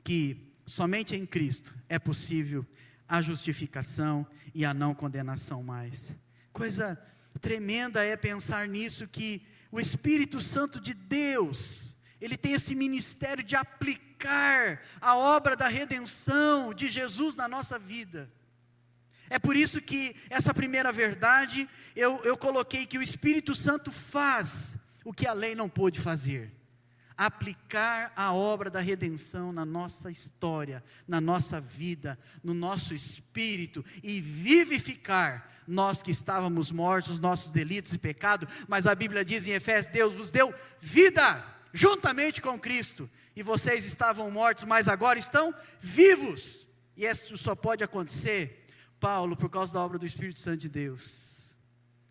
que somente em Cristo é possível a justificação e a não condenação mais. Coisa tremenda é pensar nisso, que o Espírito Santo de Deus, ele tem esse ministério de aplicar a obra da redenção de Jesus na nossa vida. É por isso que essa primeira verdade, eu coloquei que o Espírito Santo faz o que a lei não pôde fazer: aplicar a obra da redenção na nossa história, na nossa vida, no nosso espírito, e vivificar nós que estávamos mortos, os nossos delitos e pecado. Mas a Bíblia diz em Efésios: Deus vos deu vida juntamente com Cristo, e vocês estavam mortos, mas agora estão vivos. E isso só pode acontecer, Paulo, por causa da obra do Espírito Santo de Deus.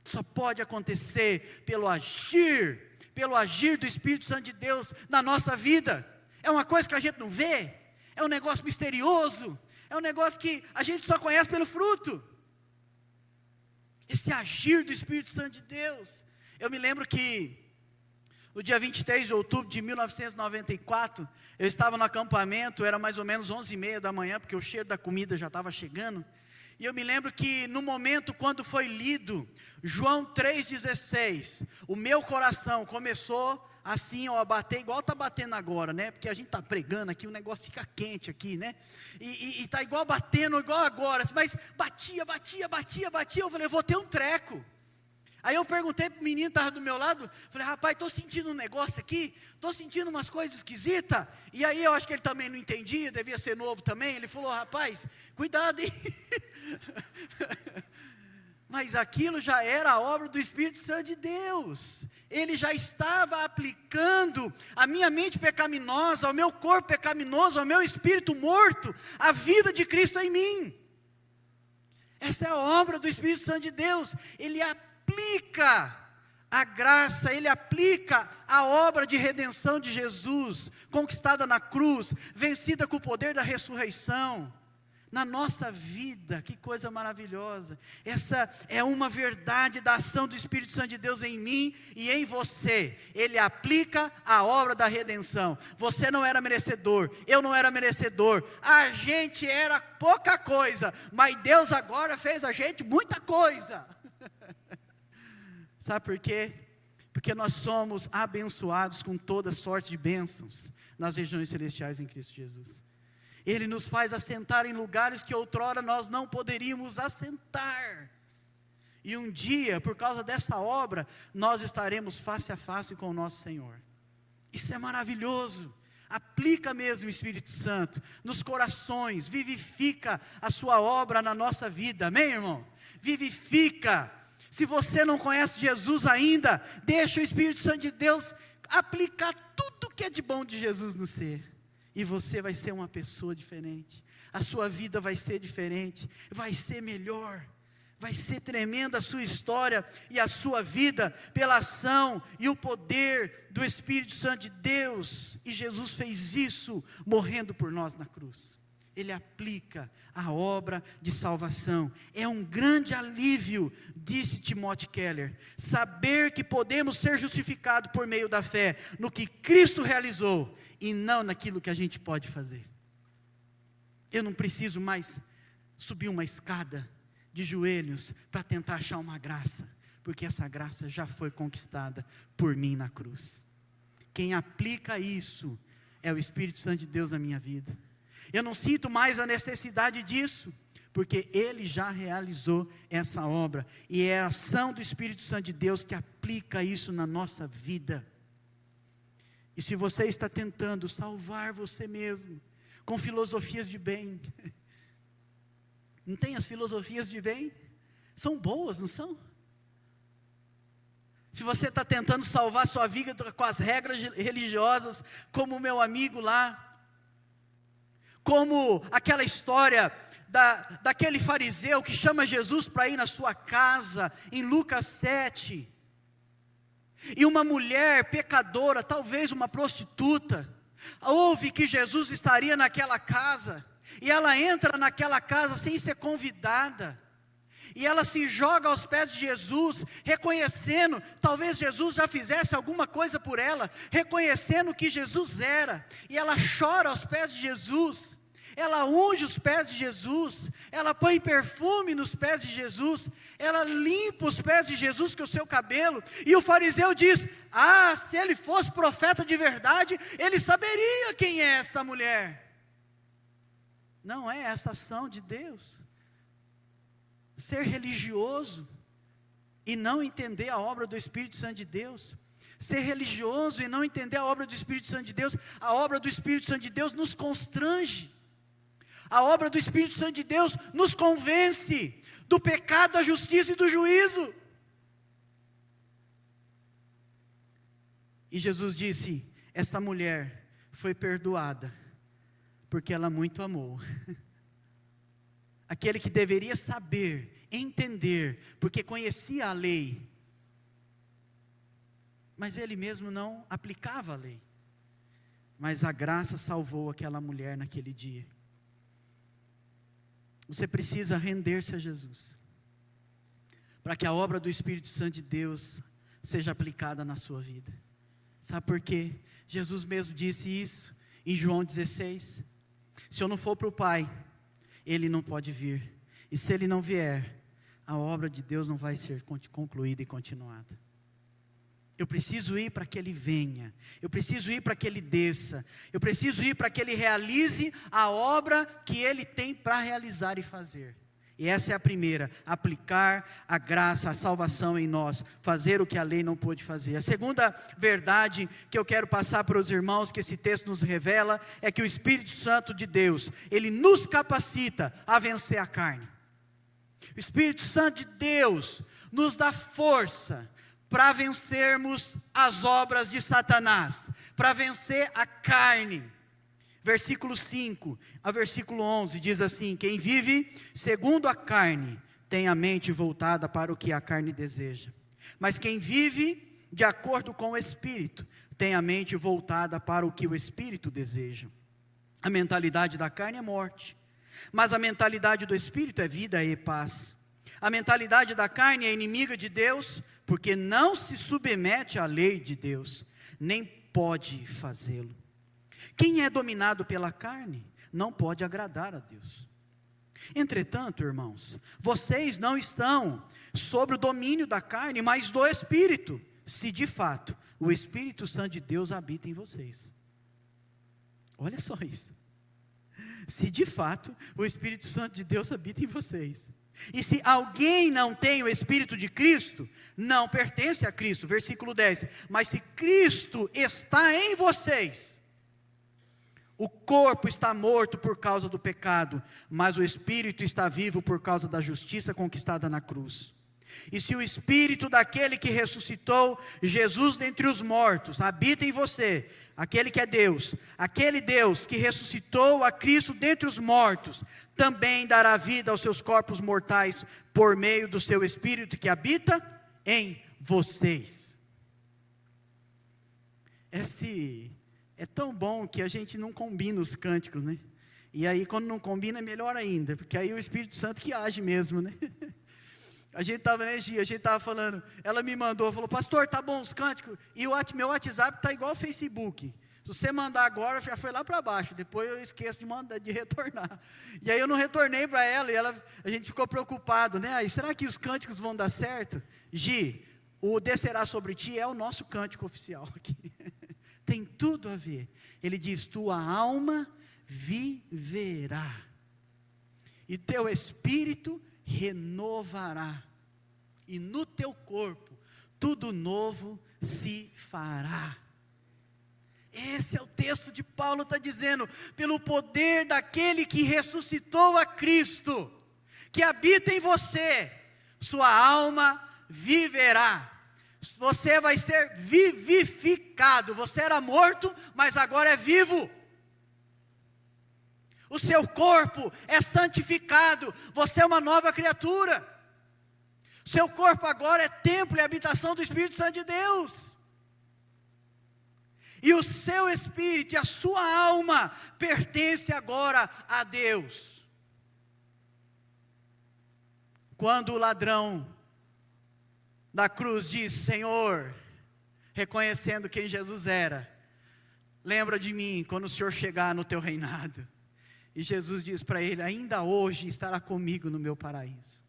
Só pode acontecer pelo agir, pelo agir do Espírito Santo de Deus na nossa vida. É uma coisa que a gente não vê, é um negócio misterioso, é um negócio que a gente só conhece pelo fruto. Esse agir do Espírito Santo de Deus. Eu me lembro que no dia 23 de outubro de 1994, eu estava no acampamento, era mais ou menos 11h30 da manhã, porque o cheiro da comida já estava chegando. E eu me lembro que no momento quando foi lido João 3,16, o meu coração começou assim, ó, a bater igual está batendo agora, né? Porque a gente está pregando aqui, o negócio fica quente aqui, né? E está igual batendo, igual agora, mas batia, eu falei, eu vou ter um treco. Aí eu perguntei para o menino que estava do meu lado, falei, rapaz, estou sentindo um negócio aqui, estou sentindo umas coisas esquisitas. E aí eu acho que ele também não entendia, devia ser novo também. Ele falou, rapaz, cuidado, hein? Mas aquilo já era a obra do Espírito Santo de Deus. Ele já estava aplicando a minha mente pecaminosa, ao meu corpo pecaminoso, ao meu espírito morto, a vida de Cristo em mim. Essa é a obra do Espírito Santo de Deus. Ele aplica a graça, ele aplica a obra de redenção de Jesus, conquistada na cruz, vencida com o poder da ressurreição, na nossa vida. Que coisa maravilhosa. Essa é uma verdade da ação do Espírito Santo de Deus em mim e em você. Ele aplica a obra da redenção. Você não era merecedor, eu não era merecedor, a gente era pouca coisa, mas Deus agora fez a gente muita coisa. Sabe por quê? Porque nós somos abençoados com toda sorte de bênçãos nas regiões celestiais em Cristo Jesus. Ele nos faz assentar em lugares que outrora nós não poderíamos assentar. E um dia, por causa dessa obra, nós estaremos face a face com o nosso Senhor. Isso é maravilhoso. Aplica mesmo o Espírito Santo nos corações, vivifica a sua obra na nossa vida, amém, irmão? Vivifica. Se você não conhece Jesus ainda, deixa o Espírito Santo de Deus aplicar tudo que é de bom de Jesus no ser. E você vai ser uma pessoa diferente, a sua vida vai ser diferente, vai ser melhor, vai ser tremenda a sua história e a sua vida, pela ação e o poder do Espírito Santo de Deus. E Jesus fez isso, morrendo por nós na cruz. Ele aplica a obra de salvação. É um grande alívio, disse Timothy Keller, saber que podemos ser justificados por meio da fé, no que Cristo realizou, e não naquilo que a gente pode fazer. Eu não preciso mais subir uma escada de joelhos para tentar achar uma graça, porque essa graça já foi conquistada por mim na cruz. Quem aplica isso é o Espírito Santo de Deus na minha vida. Eu não sinto mais a necessidade disso, porque Ele já realizou essa obra, e é a ação do Espírito Santo de Deus que aplica isso na nossa vida. E se você está tentando salvar você mesmo, com filosofias de bem, não tem as filosofias de bem? São boas, não são? Se você está tentando salvar sua vida com as regras religiosas, como o meu amigo lá, como aquela história daquele fariseu que chama Jesus para ir na sua casa, em Lucas 7, e uma mulher pecadora, talvez uma prostituta, ouve que Jesus estaria naquela casa, e ela entra naquela casa sem ser convidada, e ela se joga aos pés de Jesus, reconhecendo, talvez Jesus já fizesse alguma coisa por ela, reconhecendo que Jesus era, e ela chora aos pés de Jesus, ela unge os pés de Jesus, ela põe perfume nos pés de Jesus, ela limpa os pés de Jesus com o seu cabelo, e o fariseu diz, se ele fosse profeta de verdade, ele saberia quem é esta mulher. Não é essa ação de Deus. Ser religioso e não entender a obra do Espírito Santo de Deus, ser religioso e não entender a obra do Espírito Santo de Deus, a obra do Espírito Santo de Deus nos constrange, a obra do Espírito Santo de Deus nos convence do pecado, da justiça e do juízo. E Jesus disse, esta mulher foi perdoada, porque ela muito amou. Aquele que deveria saber, entender, porque conhecia a lei, mas ele mesmo não aplicava a lei. Mas a graça salvou aquela mulher naquele dia. Você precisa render-se a Jesus, para que a obra do Espírito Santo de Deus seja aplicada na sua vida. Sabe por quê? Jesus mesmo disse isso em João 16. Se eu não for para o Pai, Ele não pode vir. E se Ele não vier, a obra de Deus não vai ser concluída e continuada. Eu preciso ir para que Ele venha. Eu preciso ir para que Ele desça. Eu preciso ir para que Ele realize a obra que Ele tem para realizar e fazer. E essa é a primeira, aplicar a graça, a salvação em nós, fazer o que a lei não pôde fazer. A segunda verdade que eu quero passar para os irmãos, que esse texto nos revela, é que o Espírito Santo de Deus, Ele nos capacita a vencer a carne. O Espírito Santo de Deus nos dá força para vencermos as obras de Satanás, para vencer a carne. Versículo 5 a versículo 11 diz assim: quem vive segundo a carne tem a mente voltada para o que a carne deseja, mas quem vive de acordo com o Espírito tem a mente voltada para o que o Espírito deseja. A mentalidade da carne é morte, mas a mentalidade do Espírito é vida e paz. A mentalidade da carne é inimiga de Deus, porque não se submete à lei de Deus, nem pode fazê-lo. Quem é dominado pela carne não pode agradar a Deus. Entretanto, irmãos, vocês não estão sob o domínio da carne, mas do Espírito, se de fato o Espírito Santo de Deus habita em vocês. Olha só isso. Se de fato o Espírito Santo de Deus habita em vocês. E se alguém não tem o Espírito de Cristo, não pertence a Cristo. Versículo 10. Mas se Cristo está em vocês, o corpo está morto por causa do pecado, mas o Espírito está vivo por causa da justiça conquistada na cruz. E se o Espírito daquele que ressuscitou Jesus dentre os mortos habita em você, aquele que é Deus, aquele Deus que ressuscitou a Cristo dentre os mortos, também dará vida aos seus corpos mortais por meio do seu Espírito que habita em vocês. É tão bom que a gente não combina os cânticos, né? E aí quando não combina é melhor ainda, porque aí é o Espírito Santo que age mesmo, né? A gente estava falando, ela me mandou, falou: pastor, tá bom os cânticos, e meu WhatsApp está igual ao Facebook. Se você mandar agora, já foi lá para baixo, depois eu esqueço de retornar. E aí eu não retornei para ela, e a gente ficou preocupado, né? Aí, será que os cânticos vão dar certo? Gi, o Descerá sobre ti é o nosso cântico oficial aqui. Tem tudo a ver. Ele diz: tua alma viverá, e teu espírito renovará, e no teu corpo tudo novo se fará. Esse é o texto de Paulo, está dizendo: pelo poder daquele que ressuscitou a Cristo, que habita em você, sua alma viverá. Você vai ser vivificado. Você era morto, mas agora é vivo. O seu corpo é santificado. Você é uma nova criatura. O seu corpo agora é templo e habitação do Espírito Santo de Deus. E o seu espírito e a sua alma pertence agora a Deus. Quando o ladrão da cruz diz: Senhor, reconhecendo quem Jesus era, lembra de mim quando o Senhor chegar no teu reinado. E Jesus diz para ele: ainda hoje estará comigo no meu paraíso.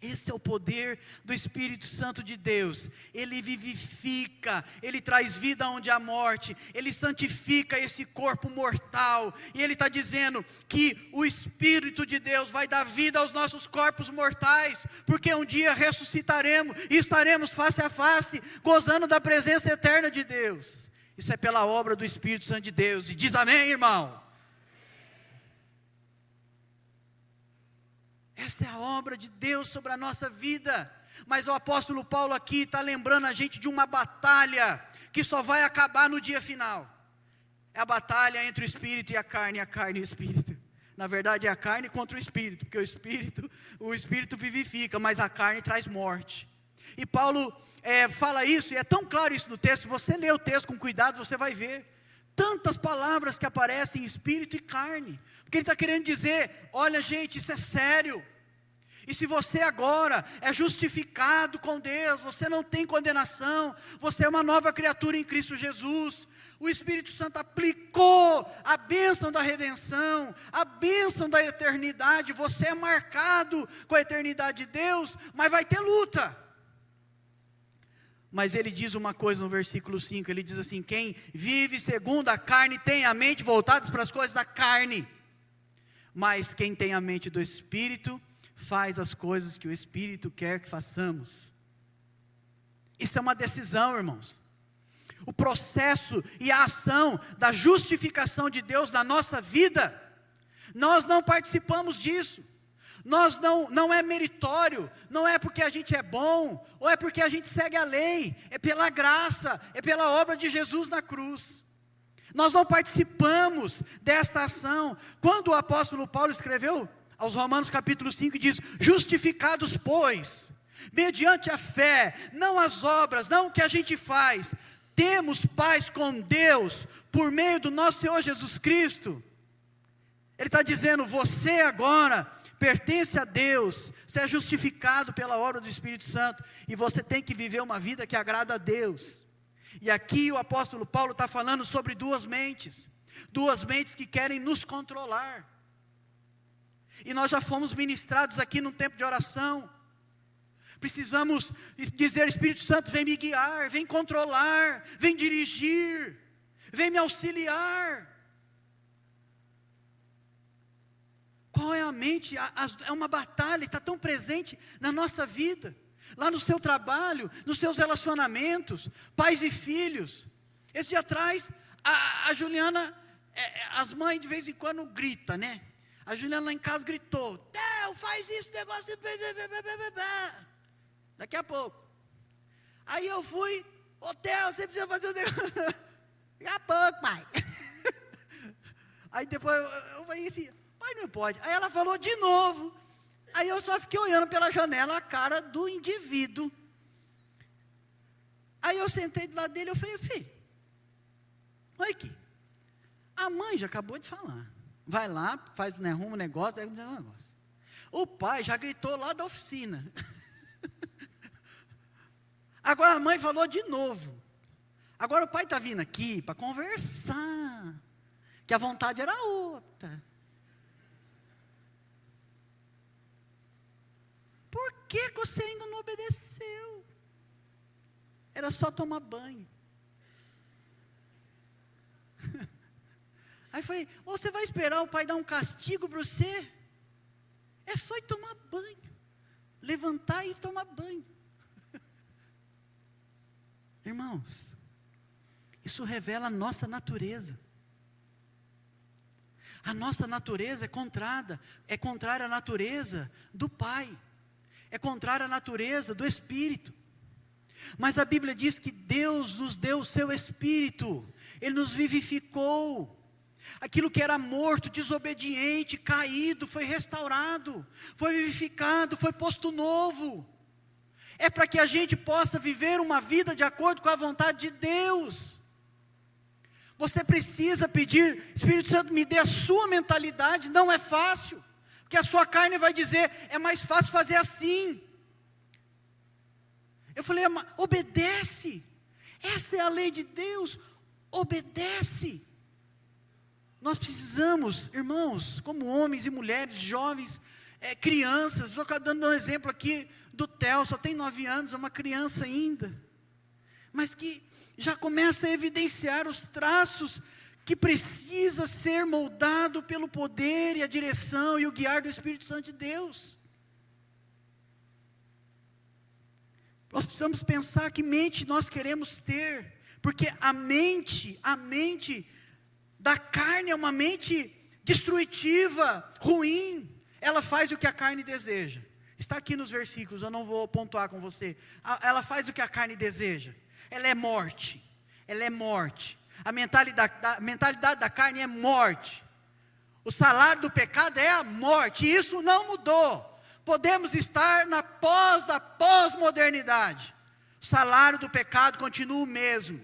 Esse é o poder do Espírito Santo de Deus. Ele vivifica, ele traz vida onde há morte, ele santifica esse corpo mortal. E ele está dizendo que o Espírito de Deus vai dar vida aos nossos corpos mortais, porque um dia ressuscitaremos e estaremos face a face, gozando da presença eterna de Deus. Isso é pela obra do Espírito Santo de Deus. E diz amém, irmão? Essa é a obra de Deus sobre a nossa vida. Mas o apóstolo Paulo aqui está lembrando a gente de uma batalha que só vai acabar no dia final. É a batalha entre o Espírito e a carne e o Espírito. Na verdade é a carne contra o Espírito, porque o Espírito vivifica, mas a carne traz morte. E Paulo fala isso, e é tão claro isso no texto. Se você ler o texto com cuidado, você vai ver tantas palavras que aparecem em espírito e carne, porque ele está querendo dizer: olha gente, isso é sério. E se você agora é justificado com Deus, você não tem condenação, você é uma nova criatura em Cristo Jesus. O Espírito Santo aplicou a bênção da redenção, a bênção da eternidade. Você é marcado com a eternidade de Deus, mas vai ter luta. Mas ele diz uma coisa no versículo 5, ele diz assim: quem vive segundo a carne tem a mente voltada para as coisas da carne, mas quem tem a mente do Espírito faz as coisas que o Espírito quer que façamos. Isso é uma decisão, irmãos. O processo e a ação da justificação de Deus na nossa vida, nós não participamos disso. Nós não é meritório, não é porque a gente é bom, ou é porque a gente segue a lei, é pela graça, é pela obra de Jesus na cruz. Nós não participamos desta ação. Quando o apóstolo Paulo escreveu aos Romanos capítulo 5, diz: justificados pois, mediante a fé, não as obras, não o que a gente faz, temos paz com Deus, por meio do nosso Senhor Jesus Cristo. Ele está dizendo: você agora pertence a Deus, você é justificado pela obra do Espírito Santo, e você tem que viver uma vida que agrada a Deus. E aqui o apóstolo Paulo está falando sobre duas mentes que querem nos controlar. E nós já fomos ministrados aqui num tempo de oração. Precisamos dizer: Espírito Santo, vem me guiar, vem controlar, vem dirigir, vem me auxiliar. Qual é a mente? É uma batalha, está tão presente na nossa vida, lá no seu trabalho, nos seus relacionamentos, pais e filhos. Esse dia atrás, a Juliana, as mães de vez em quando gritam, né? A Juliana lá em casa gritou: Theo, faz isso, negócio. Daqui a pouco. Aí eu fui: ô Theo, você precisa fazer o negócio. Daqui a pouco, pai. Aí depois eu falei assim: mas não pode. Aí ela falou de novo. Aí eu só fiquei olhando pela janela a cara do indivíduo. Aí eu sentei do lado dele e eu falei: filho, olha aqui, a mãe já acabou de falar. Vai lá, faz, arruma um negócio, pega um negócio. O pai já gritou lá da oficina. Agora a mãe falou de novo. Agora o pai está vindo aqui para conversar, que a vontade era outra. Por que você ainda não obedeceu? Era só tomar banho. Aí eu falei: você vai esperar o pai dar um castigo para você? É só ir tomar banho, levantar e ir tomar banho. Irmãos, isso revela a nossa natureza. A nossa natureza é contrária à natureza do Pai, é contrária à natureza do Espírito. Mas a Bíblia diz que Deus nos deu o seu Espírito, Ele nos vivificou. Aquilo que era morto, desobediente, caído, foi restaurado, foi vivificado, foi posto novo. É para que a gente possa viver uma vida de acordo com a vontade de Deus. Você precisa pedir: Espírito Santo, me dê a sua mentalidade. Não é fácil, porque a sua carne vai dizer: é mais fácil fazer assim. Eu falei: obedece, essa é a lei de Deus, obedece. Nós precisamos, irmãos, como homens e mulheres, jovens, crianças, estou dando um exemplo aqui do Theo, só tem 9 anos, é uma criança ainda, mas que já começa a evidenciar os traços que precisa ser moldado pelo poder e a direção e o guiar do Espírito Santo de Deus. Nós precisamos pensar que mente nós queremos ter, porque a mente da carne é uma mente destrutiva, ruim. Ela faz o que a carne deseja. Está aqui nos versículos, eu não vou pontuar com você. Ela faz o que a carne deseja. Ela é morte. Ela é morte. A mentalidade da carne é morte. O salário do pecado é a morte. E isso não mudou. Podemos estar na pós-modernidade. O salário do pecado continua o mesmo.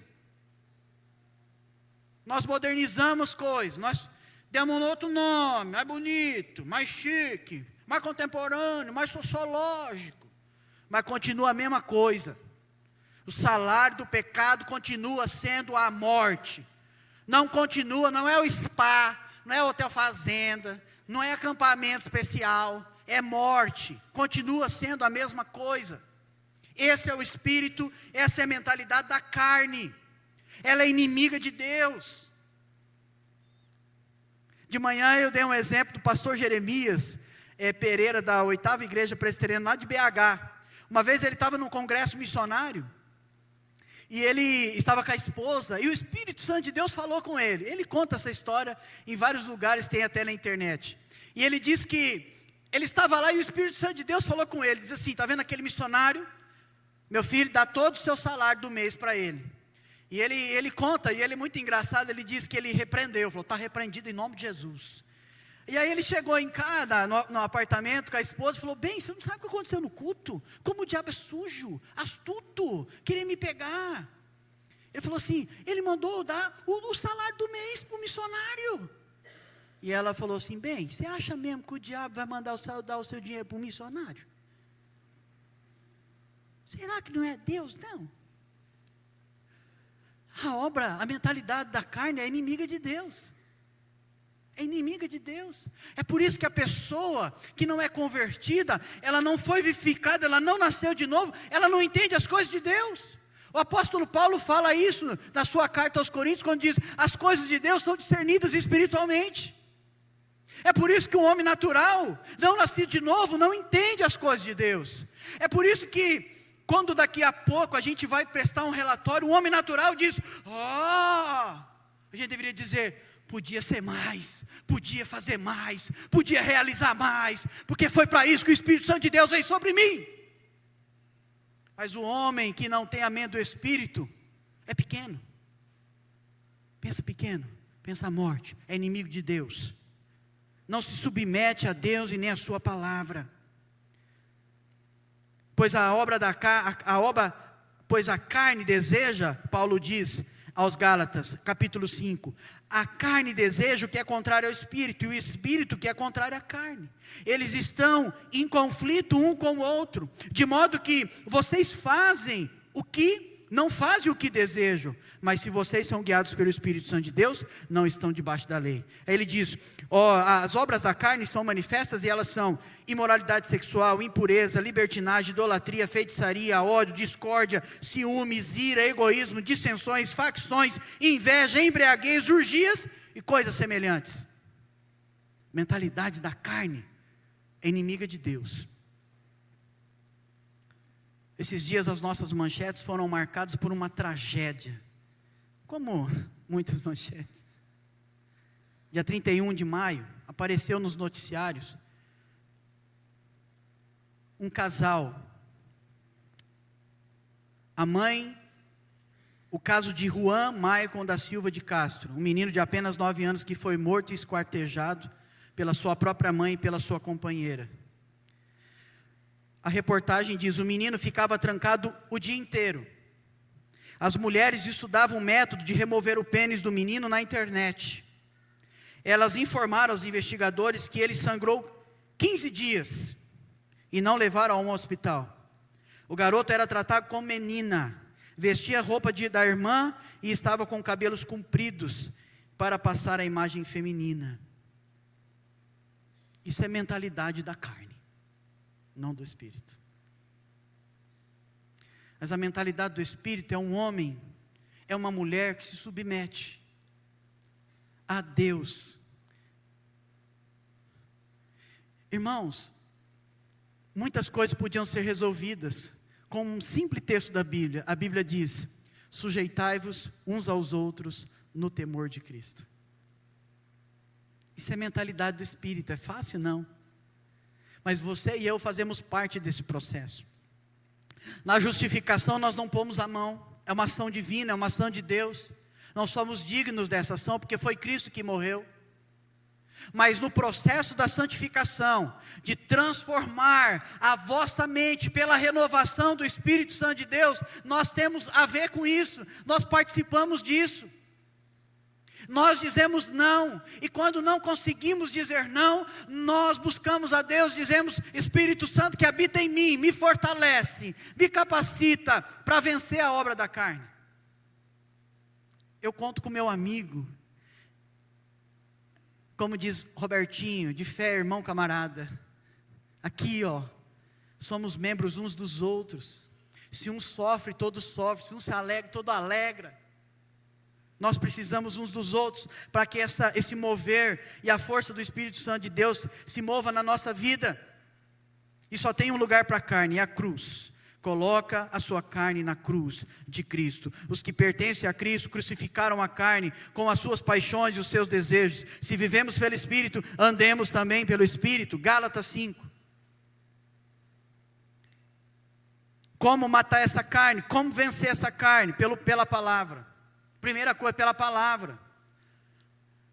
Nós modernizamos coisas, nós demos um outro nome, mais bonito, mais chique, mais contemporâneo, mais sociológico. Mas continua a mesma coisa. O salário do pecado continua sendo a morte. Não continua, não é o spa, não é hotel fazenda, não é acampamento especial, é morte. Continua sendo a mesma coisa. Esse é o espírito, essa é a mentalidade da carne. Ela é inimiga de Deus. De manhã eu dei um exemplo do pastor Jeremias Pereira, da 8ª Igreja Presbiteriana lá de BH. Uma vez ele estava num congresso missionário, e ele estava com a esposa, e o Espírito Santo de Deus falou com ele. Ele conta essa história em vários lugares, tem até na internet. E ele diz que ele estava lá e o Espírito Santo de Deus falou com ele. Diz assim: está vendo aquele missionário? Meu filho, dá todo o seu salário do mês para ele. E ele conta, e ele é muito engraçado, ele diz que ele repreendeu, falou: está repreendido em nome de Jesus. E aí ele chegou em casa, no apartamento com a esposa, e falou: bem, você não sabe o que aconteceu no culto? Como o diabo é sujo, astuto, queria me pegar. Ele falou assim: ele mandou dar o salário do mês para o missionário. E ela falou assim: bem, você acha mesmo que o diabo vai mandar dar o seu dinheiro para o missionário? Será que não é Deus? Não. A mentalidade da carne é inimiga de Deus. É inimiga de Deus. É por isso que a pessoa que não é convertida, ela não foi vivificada, ela não nasceu de novo, ela não entende as coisas de Deus. O apóstolo Paulo fala isso na sua carta aos Coríntios, quando diz: as coisas de Deus são discernidas espiritualmente. É por isso que o homem natural, não nascido de novo, não entende as coisas de Deus. É por isso que quando daqui a pouco a gente vai prestar um relatório, o homem natural diz: a gente deveria dizer: podia ser mais, podia fazer mais, podia realizar mais, porque foi para isso que o Espírito Santo de Deus veio sobre mim. Mas o homem que não tem a mente do Espírito é pequeno. Pensa pequeno, pensa a morte, é inimigo de Deus. Não se submete a Deus e nem a sua palavra. Pois a carne deseja, Paulo diz aos Gálatas, capítulo 5, a carne deseja o que é contrário ao Espírito, e o Espírito que é contrário à carne. Eles estão em conflito um com o outro, de modo que vocês não fazem o que desejam, mas se vocês são guiados pelo Espírito Santo de Deus, não estão debaixo da lei. Aí ele diz: as obras da carne são manifestas, e elas são imoralidade sexual, impureza, libertinagem, idolatria, feitiçaria, ódio, discórdia, ciúmes, ira, egoísmo, dissensões, facções, inveja, embriaguez, orgias e coisas semelhantes. Mentalidade da carne é inimiga de Deus. Esses dias as nossas manchetes foram marcadas por uma tragédia, como muitas manchetes. Dia 31 de maio, apareceu nos noticiários um casal, a mãe, o caso de Juan Maicon da Silva de Castro, um menino de apenas 9 anos que foi morto e esquartejado pela sua própria mãe e pela sua companheira. A reportagem diz: o menino ficava trancado o dia inteiro. As mulheres estudavam o método de remover o pênis do menino na internet. Elas informaram aos investigadores que ele sangrou 15 dias e não levaram a um hospital. O garoto era tratado como menina, vestia a roupa da irmã e estava com cabelos compridos para passar a imagem feminina. Isso é mentalidade da carne, não do Espírito. Mas a mentalidade do Espírito é um homem, é uma mulher que se submete a Deus. Irmãos, muitas coisas podiam ser resolvidas com um simples texto da Bíblia. A Bíblia diz: sujeitai-vos uns aos outros no temor de Cristo. Isso é mentalidade do Espírito. É fácil? Não. Mas você e eu fazemos parte desse processo. Na justificação nós não pomos a mão, é uma ação divina, é uma ação de Deus. Não somos dignos dessa ação, porque foi Cristo que morreu. Mas no processo da santificação, de transformar a vossa mente pela renovação do Espírito Santo de Deus, nós temos a ver com isso, nós participamos disso. Nós dizemos não, e quando não conseguimos dizer não, nós buscamos a Deus, dizemos: Espírito Santo que habita em mim, me fortalece, me capacita para vencer a obra da carne. Eu conto com meu amigo, como diz Robertinho, de fé, irmão, camarada. Aqui, ó, somos membros uns dos outros. Se um sofre, todos sofrem. Se um se alegra, todo alegra. Nós precisamos uns dos outros para que esse mover e a força do Espírito Santo de Deus se mova na nossa vida. E só tem um lugar para a carne, é a cruz. Coloca a sua carne na cruz de Cristo. Os que pertencem a Cristo crucificaram a carne com as suas paixões e os seus desejos. Se vivemos pelo Espírito, andemos também pelo Espírito. Gálatas 5. Como matar essa carne? Como vencer essa carne? Pela palavra. Primeira coisa, pela palavra.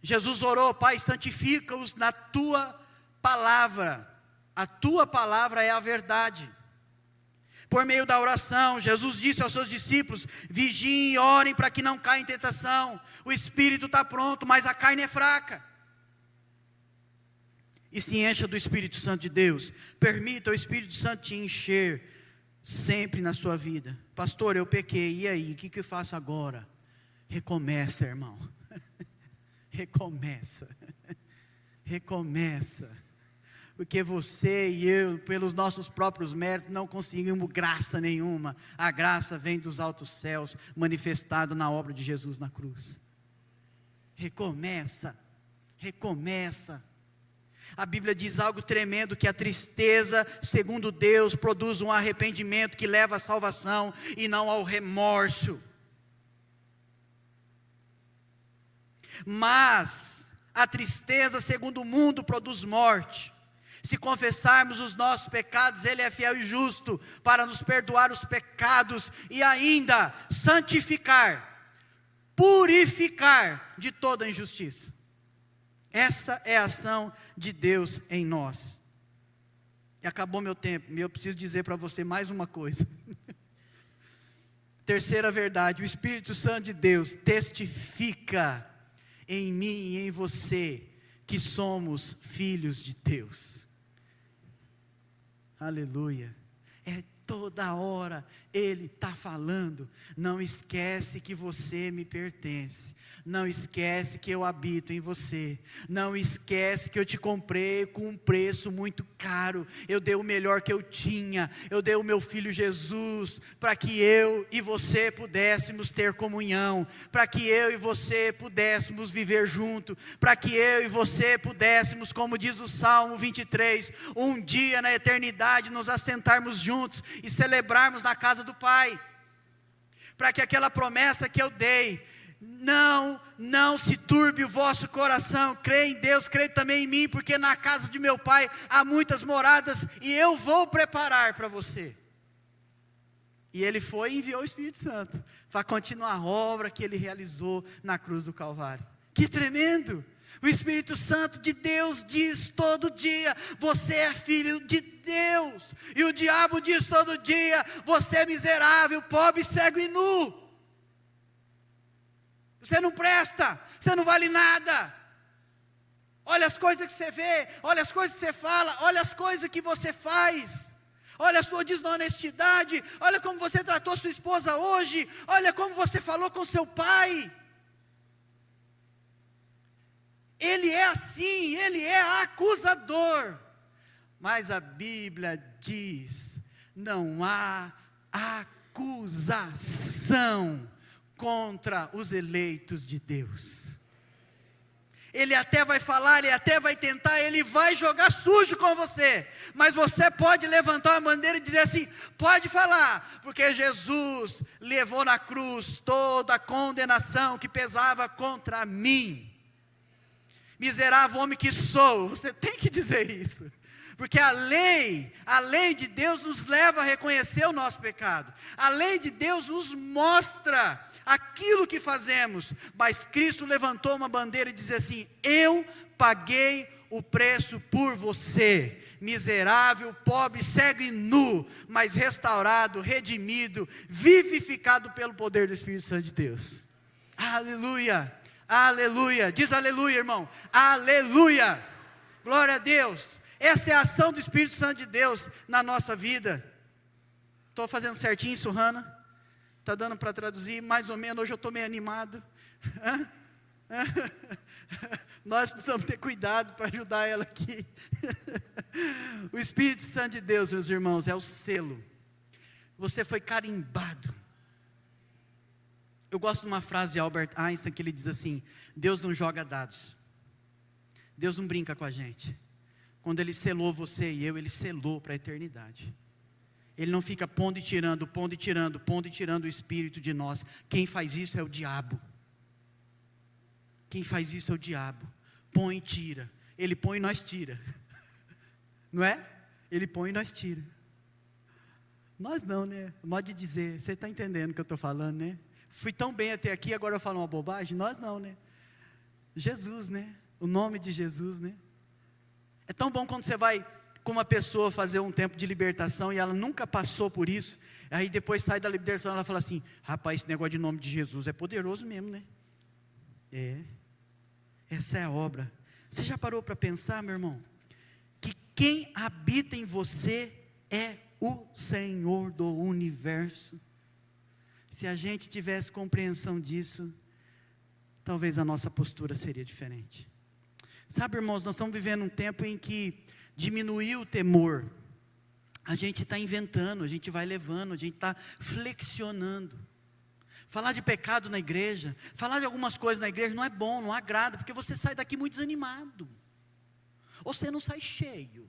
Jesus orou: Pai, santifica-os na tua palavra. A tua palavra é a verdade. Por meio da oração, Jesus disse aos seus discípulos: vigiem e orem para que não caia em tentação. O espírito está pronto, mas a carne é fraca. E se encha do Espírito Santo de Deus. Permita o Espírito Santo te encher sempre na sua vida. Pastor, eu pequei, e aí? O que eu faço agora? Recomeça, irmão. Recomeça. Recomeça. Porque você e eu, pelos nossos próprios méritos, não conseguimos graça nenhuma. A graça vem dos altos céus, manifestada na obra de Jesus na cruz. Recomeça, recomeça. A Bíblia diz algo tremendo, que a tristeza, segundo Deus, produz um arrependimento que leva à salvação e não ao remorso. Mas a tristeza, segundo o mundo, produz morte. Se confessarmos os nossos pecados, Ele é fiel e justo para nos perdoar os pecados e ainda santificar, purificar de toda injustiça. Essa é a ação de Deus em nós. E acabou meu tempo, e eu preciso dizer para você mais uma coisa. Terceira verdade: o Espírito Santo de Deus testifica em mim e em você que somos filhos de Deus. Aleluia. É toda hora Ele está falando: não esquece que você me pertence, não esquece que eu habito em você, não esquece que eu te comprei com um preço muito caro, eu dei o melhor que eu tinha, eu dei o meu filho Jesus, para que eu e você pudéssemos ter comunhão, para que eu e você pudéssemos viver junto, para que eu e você pudéssemos, como diz o Salmo 23, um dia na eternidade nos assentarmos juntos e celebrarmos na casa do Pai, para que aquela promessa que eu dei, não se turbe o vosso coração, crê em Deus, crê também em mim, porque na casa de meu Pai há muitas moradas, e eu vou preparar para você. E Ele foi e enviou o Espírito Santo, para continuar a obra que Ele realizou na cruz do Calvário. Que tremendo! O Espírito Santo de Deus diz todo dia: você é filho de Deus. E o diabo diz todo dia: você é miserável, pobre, cego e nu. Você não presta, você não vale nada. Olha as coisas que você vê, olha as coisas que você fala, olha as coisas que você faz. Olha a sua desonestidade, olha como você tratou sua esposa hoje, olha como você falou com seu pai. Ele é assim, ele é acusador. Mas a Bíblia diz: não há acusação contra os eleitos de Deus. Ele até vai falar, ele até vai tentar, ele vai jogar sujo com você, mas você pode levantar a bandeira e dizer assim: pode falar, porque Jesus levou na cruz toda a condenação que pesava contra mim. Miserável homem que sou, você tem que dizer isso, porque a lei de Deus nos leva a reconhecer o nosso pecado, a lei de Deus nos mostra aquilo que fazemos, mas Cristo levantou uma bandeira e diz assim: eu paguei o preço por você, miserável, pobre, cego e nu, mas restaurado, redimido, vivificado pelo poder do Espírito Santo de Deus. Aleluia, aleluia, diz aleluia, irmão, aleluia, glória a Deus. Essa é a ação do Espírito Santo de Deus na nossa vida. Estou fazendo certinho isso, Hannah? Está dando para traduzir mais ou menos? Hoje eu estou meio animado. Nós precisamos ter cuidado para ajudar ela aqui. O Espírito Santo de Deus, meus irmãos, é o selo. Você foi carimbado. Eu gosto de uma frase de Albert Einstein que ele diz assim: Deus não joga dados. Deus não brinca com a gente. Quando Ele selou você e eu, Ele selou para a eternidade. Ele não fica pondo e tirando, pondo e tirando, pondo e tirando o Espírito de nós. Quem faz isso é o diabo. Quem faz isso é o diabo. Põe e tira. Ele põe e nós tira. Não é? Ele põe e nós tira. Nós não, né? Modo de dizer, você está entendendo o que eu estou falando, né? Fui tão bem até aqui, agora eu falo uma bobagem? Nós não, né? Jesus, né? O nome de Jesus, né? É tão bom quando você vai com uma pessoa fazer um tempo de libertação e ela nunca passou por isso. Aí depois sai da libertação e ela fala assim: rapaz, esse negócio de nome de Jesus é poderoso mesmo, né? Essa é a obra. Você já parou para pensar, meu irmão, que quem habita em você é o Senhor do universo? Se a gente tivesse compreensão disso, talvez a nossa postura seria diferente. Sabe, irmãos, nós estamos vivendo um tempo em que diminuiu o temor. A gente está inventando, a gente vai levando, a gente está flexionando. Falar de pecado na igreja, falar de algumas coisas na igreja não é bom, não agrada, porque você sai daqui muito desanimado. Ou você não sai cheio.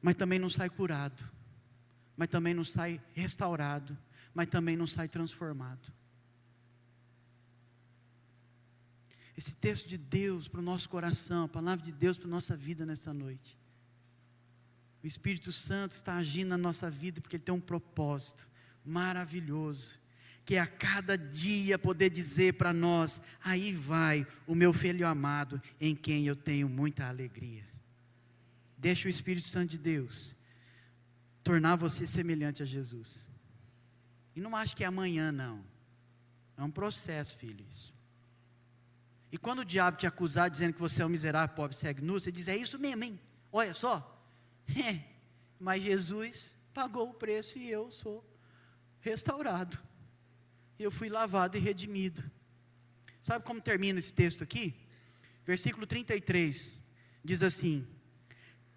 Mas também não sai curado. Mas também não sai restaurado. Mas também não sai transformado. Esse texto de Deus para o nosso coração, a palavra de Deus para a nossa vida nessa noite. O Espírito Santo está agindo na nossa vida porque Ele tem um propósito maravilhoso, que é a cada dia poder dizer para nós: aí vai o meu filho amado, em quem eu tenho muita alegria. Deixa o Espírito Santo de Deus tornar você semelhante a Jesus. E não acho que é amanhã, não. É um processo, filho, isso. E quando o diabo te acusar dizendo que você é um miserável, pobre, cego, nu, você diz: é isso mesmo, hein? Olha só. Mas Jesus pagou o preço e eu sou restaurado. Eu fui lavado e redimido. Sabe como termina esse texto aqui? Versículo 33, diz assim: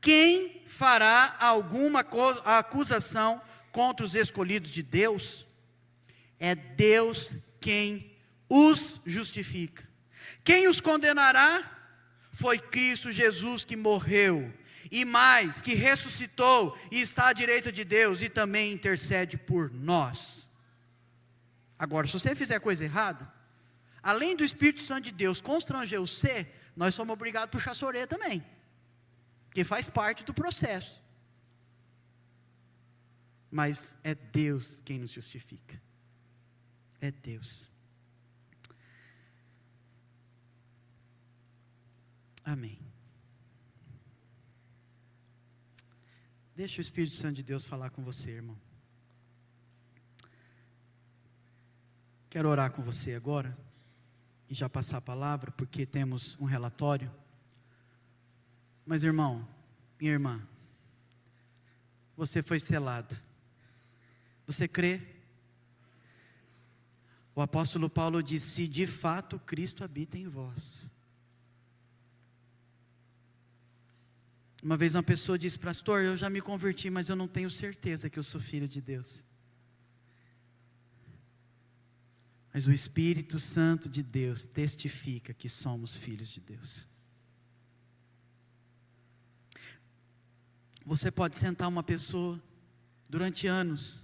quem fará alguma acusação contra os escolhidos de Deus? É Deus quem os justifica. Quem os condenará? Foi Cristo Jesus que morreu, e mais, que ressuscitou e está à direita de Deus e também intercede por nós. Agora, se você fizer coisa errada, além do Espírito Santo de Deus constranger você, nós somos obrigados a puxar a orelha também, que faz parte do processo. Mas é Deus quem nos justifica. É Deus. Amém. Deixa o Espírito Santo de Deus falar com você, irmão. Quero orar com você agora e já passar a palavra, porque temos um relatório. Mas, irmão, minha irmã, você foi selado. Você crê? O apóstolo Paulo disse: se de fato Cristo habita em vós. Uma vez uma pessoa disse: pastor, eu já me converti, mas eu não tenho certeza que eu sou filho de Deus. Mas o Espírito Santo de Deus testifica que somos filhos de Deus. Você pode sentar uma pessoa durante anos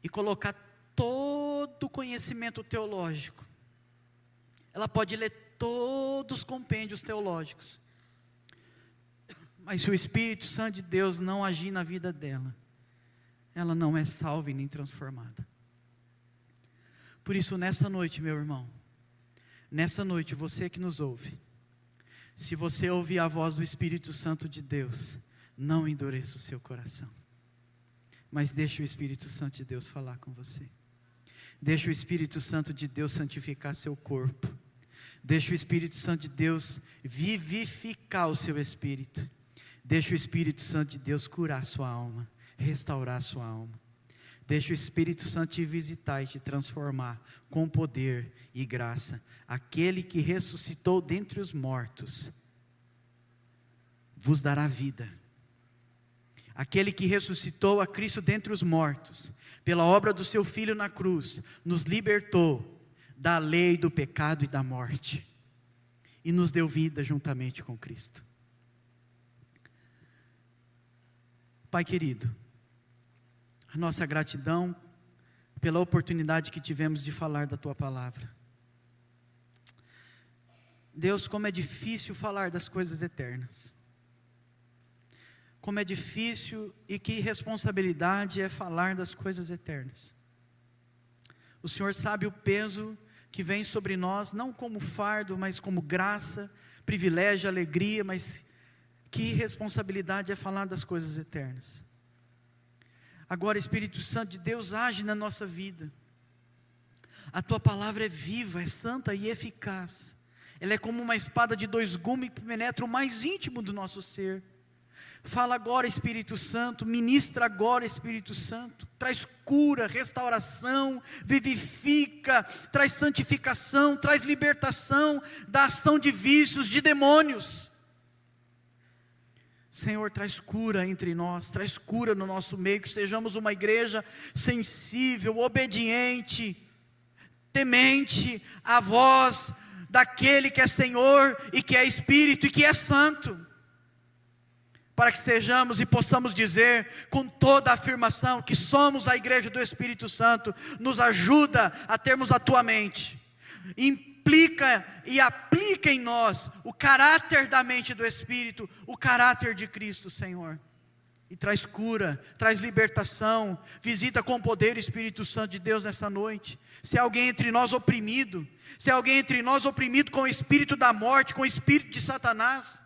e colocar todo o conhecimento teológico. Ela pode ler todos os compêndios teológicos. Mas se o Espírito Santo de Deus não agir na vida dela, ela não é salva e nem transformada. Por isso, nessa noite, meu irmão, nessa noite, você que nos ouve, se você ouvir a voz do Espírito Santo de Deus, não endureça o seu coração, mas deixe o Espírito Santo de Deus falar com você. Deixe o Espírito Santo de Deus santificar seu corpo. Deixe o Espírito Santo de Deus vivificar o seu espírito. Deixe o Espírito Santo de Deus curar sua alma, restaurar sua alma. Deixe o Espírito Santo te visitar e te transformar com poder e graça. Aquele que ressuscitou dentre os mortos vos dará vida. Aquele que ressuscitou a Cristo dentre os mortos, pela obra do seu Filho na cruz, nos libertou da lei do pecado e da morte, e nos deu vida juntamente com Cristo. Pai querido, a nossa gratidão pela oportunidade que tivemos de falar da Tua palavra. Deus, como é difícil falar das coisas eternas. Como é difícil e que responsabilidade é falar das coisas eternas. O Senhor sabe o peso que vem sobre nós, não como fardo, mas como graça, privilégio, alegria, mas que responsabilidade é falar das coisas eternas. Agora, Espírito Santo de Deus, age na nossa vida. A Tua palavra é viva, é santa e eficaz. Ela é como uma espada de 2 gumes que penetra o mais íntimo do nosso ser. Fala agora, Espírito Santo, ministra agora, Espírito Santo, traz cura, restauração, vivifica, traz santificação, traz libertação da ação de vícios, de demônios. Senhor, traz cura entre nós, traz cura no nosso meio, que sejamos uma igreja sensível, obediente, temente à voz daquele que é Senhor e que é Espírito e que é Santo. Para que sejamos e possamos dizer com toda a afirmação que somos a igreja do Espírito Santo. Nos ajuda a termos a Tua mente, implica e aplica em nós o caráter da mente do Espírito, o caráter de Cristo, Senhor, e traz cura, traz libertação. Visita com poder o Espírito Santo de Deus nessa noite. Se há alguém entre nós oprimido, se há alguém entre nós oprimido com o espírito da morte, com o espírito de Satanás,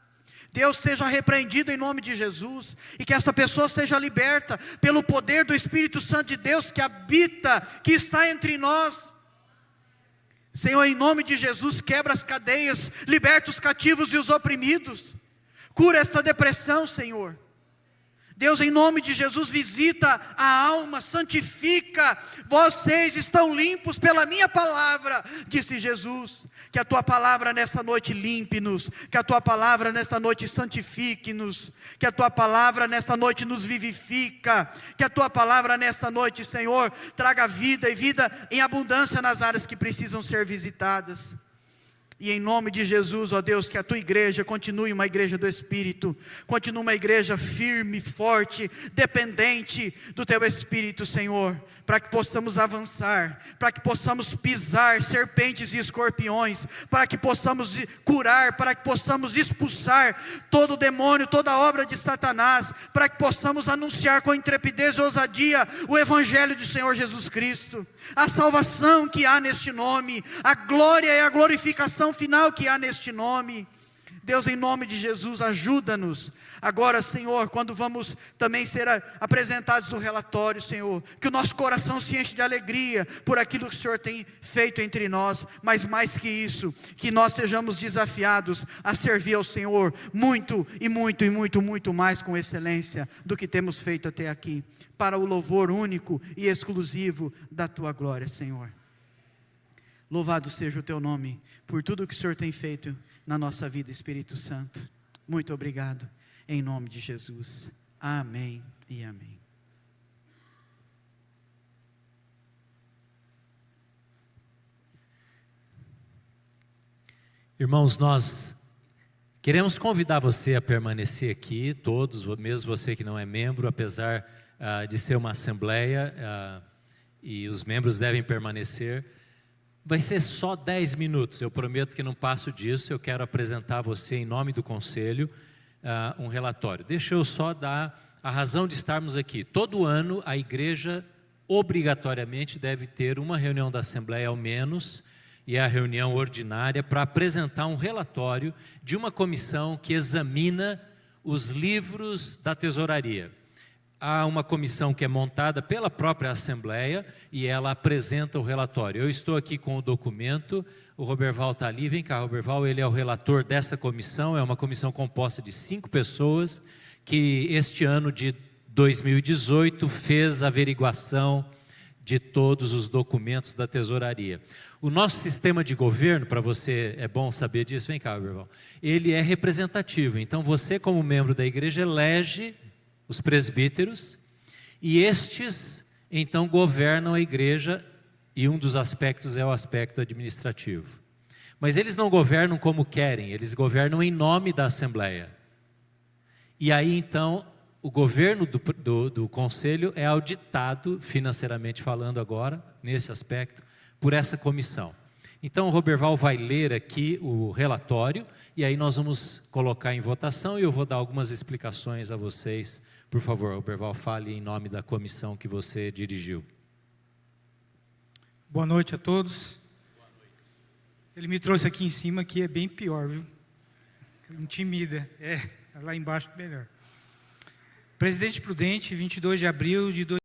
Deus, seja repreendido em nome de Jesus, e que essa pessoa seja liberta pelo poder do Espírito Santo de Deus que habita, que está entre nós. Senhor, em nome de Jesus, quebra as cadeias, liberta os cativos e os oprimidos, cura esta depressão, Senhor. Deus, em nome de Jesus, visita a alma, santifica. Vocês estão limpos pela minha palavra, disse Jesus. Que a Tua palavra nesta noite limpe-nos, que a Tua palavra nesta noite santifique-nos, que a Tua palavra nesta noite nos vivifica, que a Tua palavra nesta noite, Senhor, traga vida e vida em abundância nas áreas que precisam ser visitadas. E em nome de Jesus, ó Deus, que a Tua igreja continue uma igreja do Espírito, continue uma igreja firme, forte, dependente do Teu Espírito, Senhor, para que possamos avançar, para que possamos pisar serpentes e escorpiões, para que possamos curar, para que possamos expulsar todo demônio, toda obra de Satanás, para que possamos anunciar com intrepidez e ousadia o Evangelho do Senhor Jesus Cristo, a salvação que há neste nome, a glória e a glorificação final que há neste nome. Deus, em nome de Jesus, ajuda-nos. Agora, Senhor, quando vamos também ser apresentados no relatório, Senhor, que o nosso coração se enche de alegria por aquilo que o Senhor tem feito entre nós, mas mais que isso, que nós sejamos desafiados a servir ao Senhor muito e muito e muito, muito mais com excelência do que temos feito até aqui, para o louvor único e exclusivo da Tua glória, Senhor. Louvado seja o Teu nome, por tudo que o Senhor tem feito na nossa vida, Espírito Santo. Muito obrigado, em nome de Jesus. Amém e amém. Irmãos, nós queremos convidar você a permanecer aqui, todos, mesmo você que não é membro, apesar de ser uma assembleia, e os membros devem permanecer. Vai ser só 10 minutos, eu prometo que não passo disso. Eu quero apresentar a você, em nome do conselho, um relatório. Deixa eu só dar a razão de estarmos aqui. Todo ano a igreja obrigatoriamente deve ter uma reunião da Assembleia ao menos, e é a reunião ordinária, para apresentar um relatório de uma comissão que examina os livros da tesouraria. Há uma comissão que é montada pela própria Assembleia e ela apresenta o relatório. Eu estou aqui com o documento, o Roberval está ali, vem cá Roberval, ele é o relator dessa comissão, é uma comissão composta de 5 pessoas, que este ano de 2018 fez a averiguação de todos os documentos da tesouraria. O nosso sistema de governo, para você é bom saber disso, vem cá Roberval, ele é representativo, então você como membro da igreja elege os presbíteros, e estes, então, governam a igreja, e um dos aspectos é o aspecto administrativo. Mas eles não governam como querem, eles governam em nome da Assembleia. E aí, então, o governo do conselho é auditado, financeiramente falando agora, nesse aspecto, por essa comissão. Então, o Roberval vai ler aqui o relatório, e aí nós vamos colocar em votação, e eu vou dar algumas explicações a vocês. Por favor, Roberval, fale em nome da comissão que você dirigiu. Boa noite a todos. Ele me trouxe aqui em cima, que é bem pior, viu? Intimida. Lá embaixo melhor. Presidente Prudente, 22 de abril de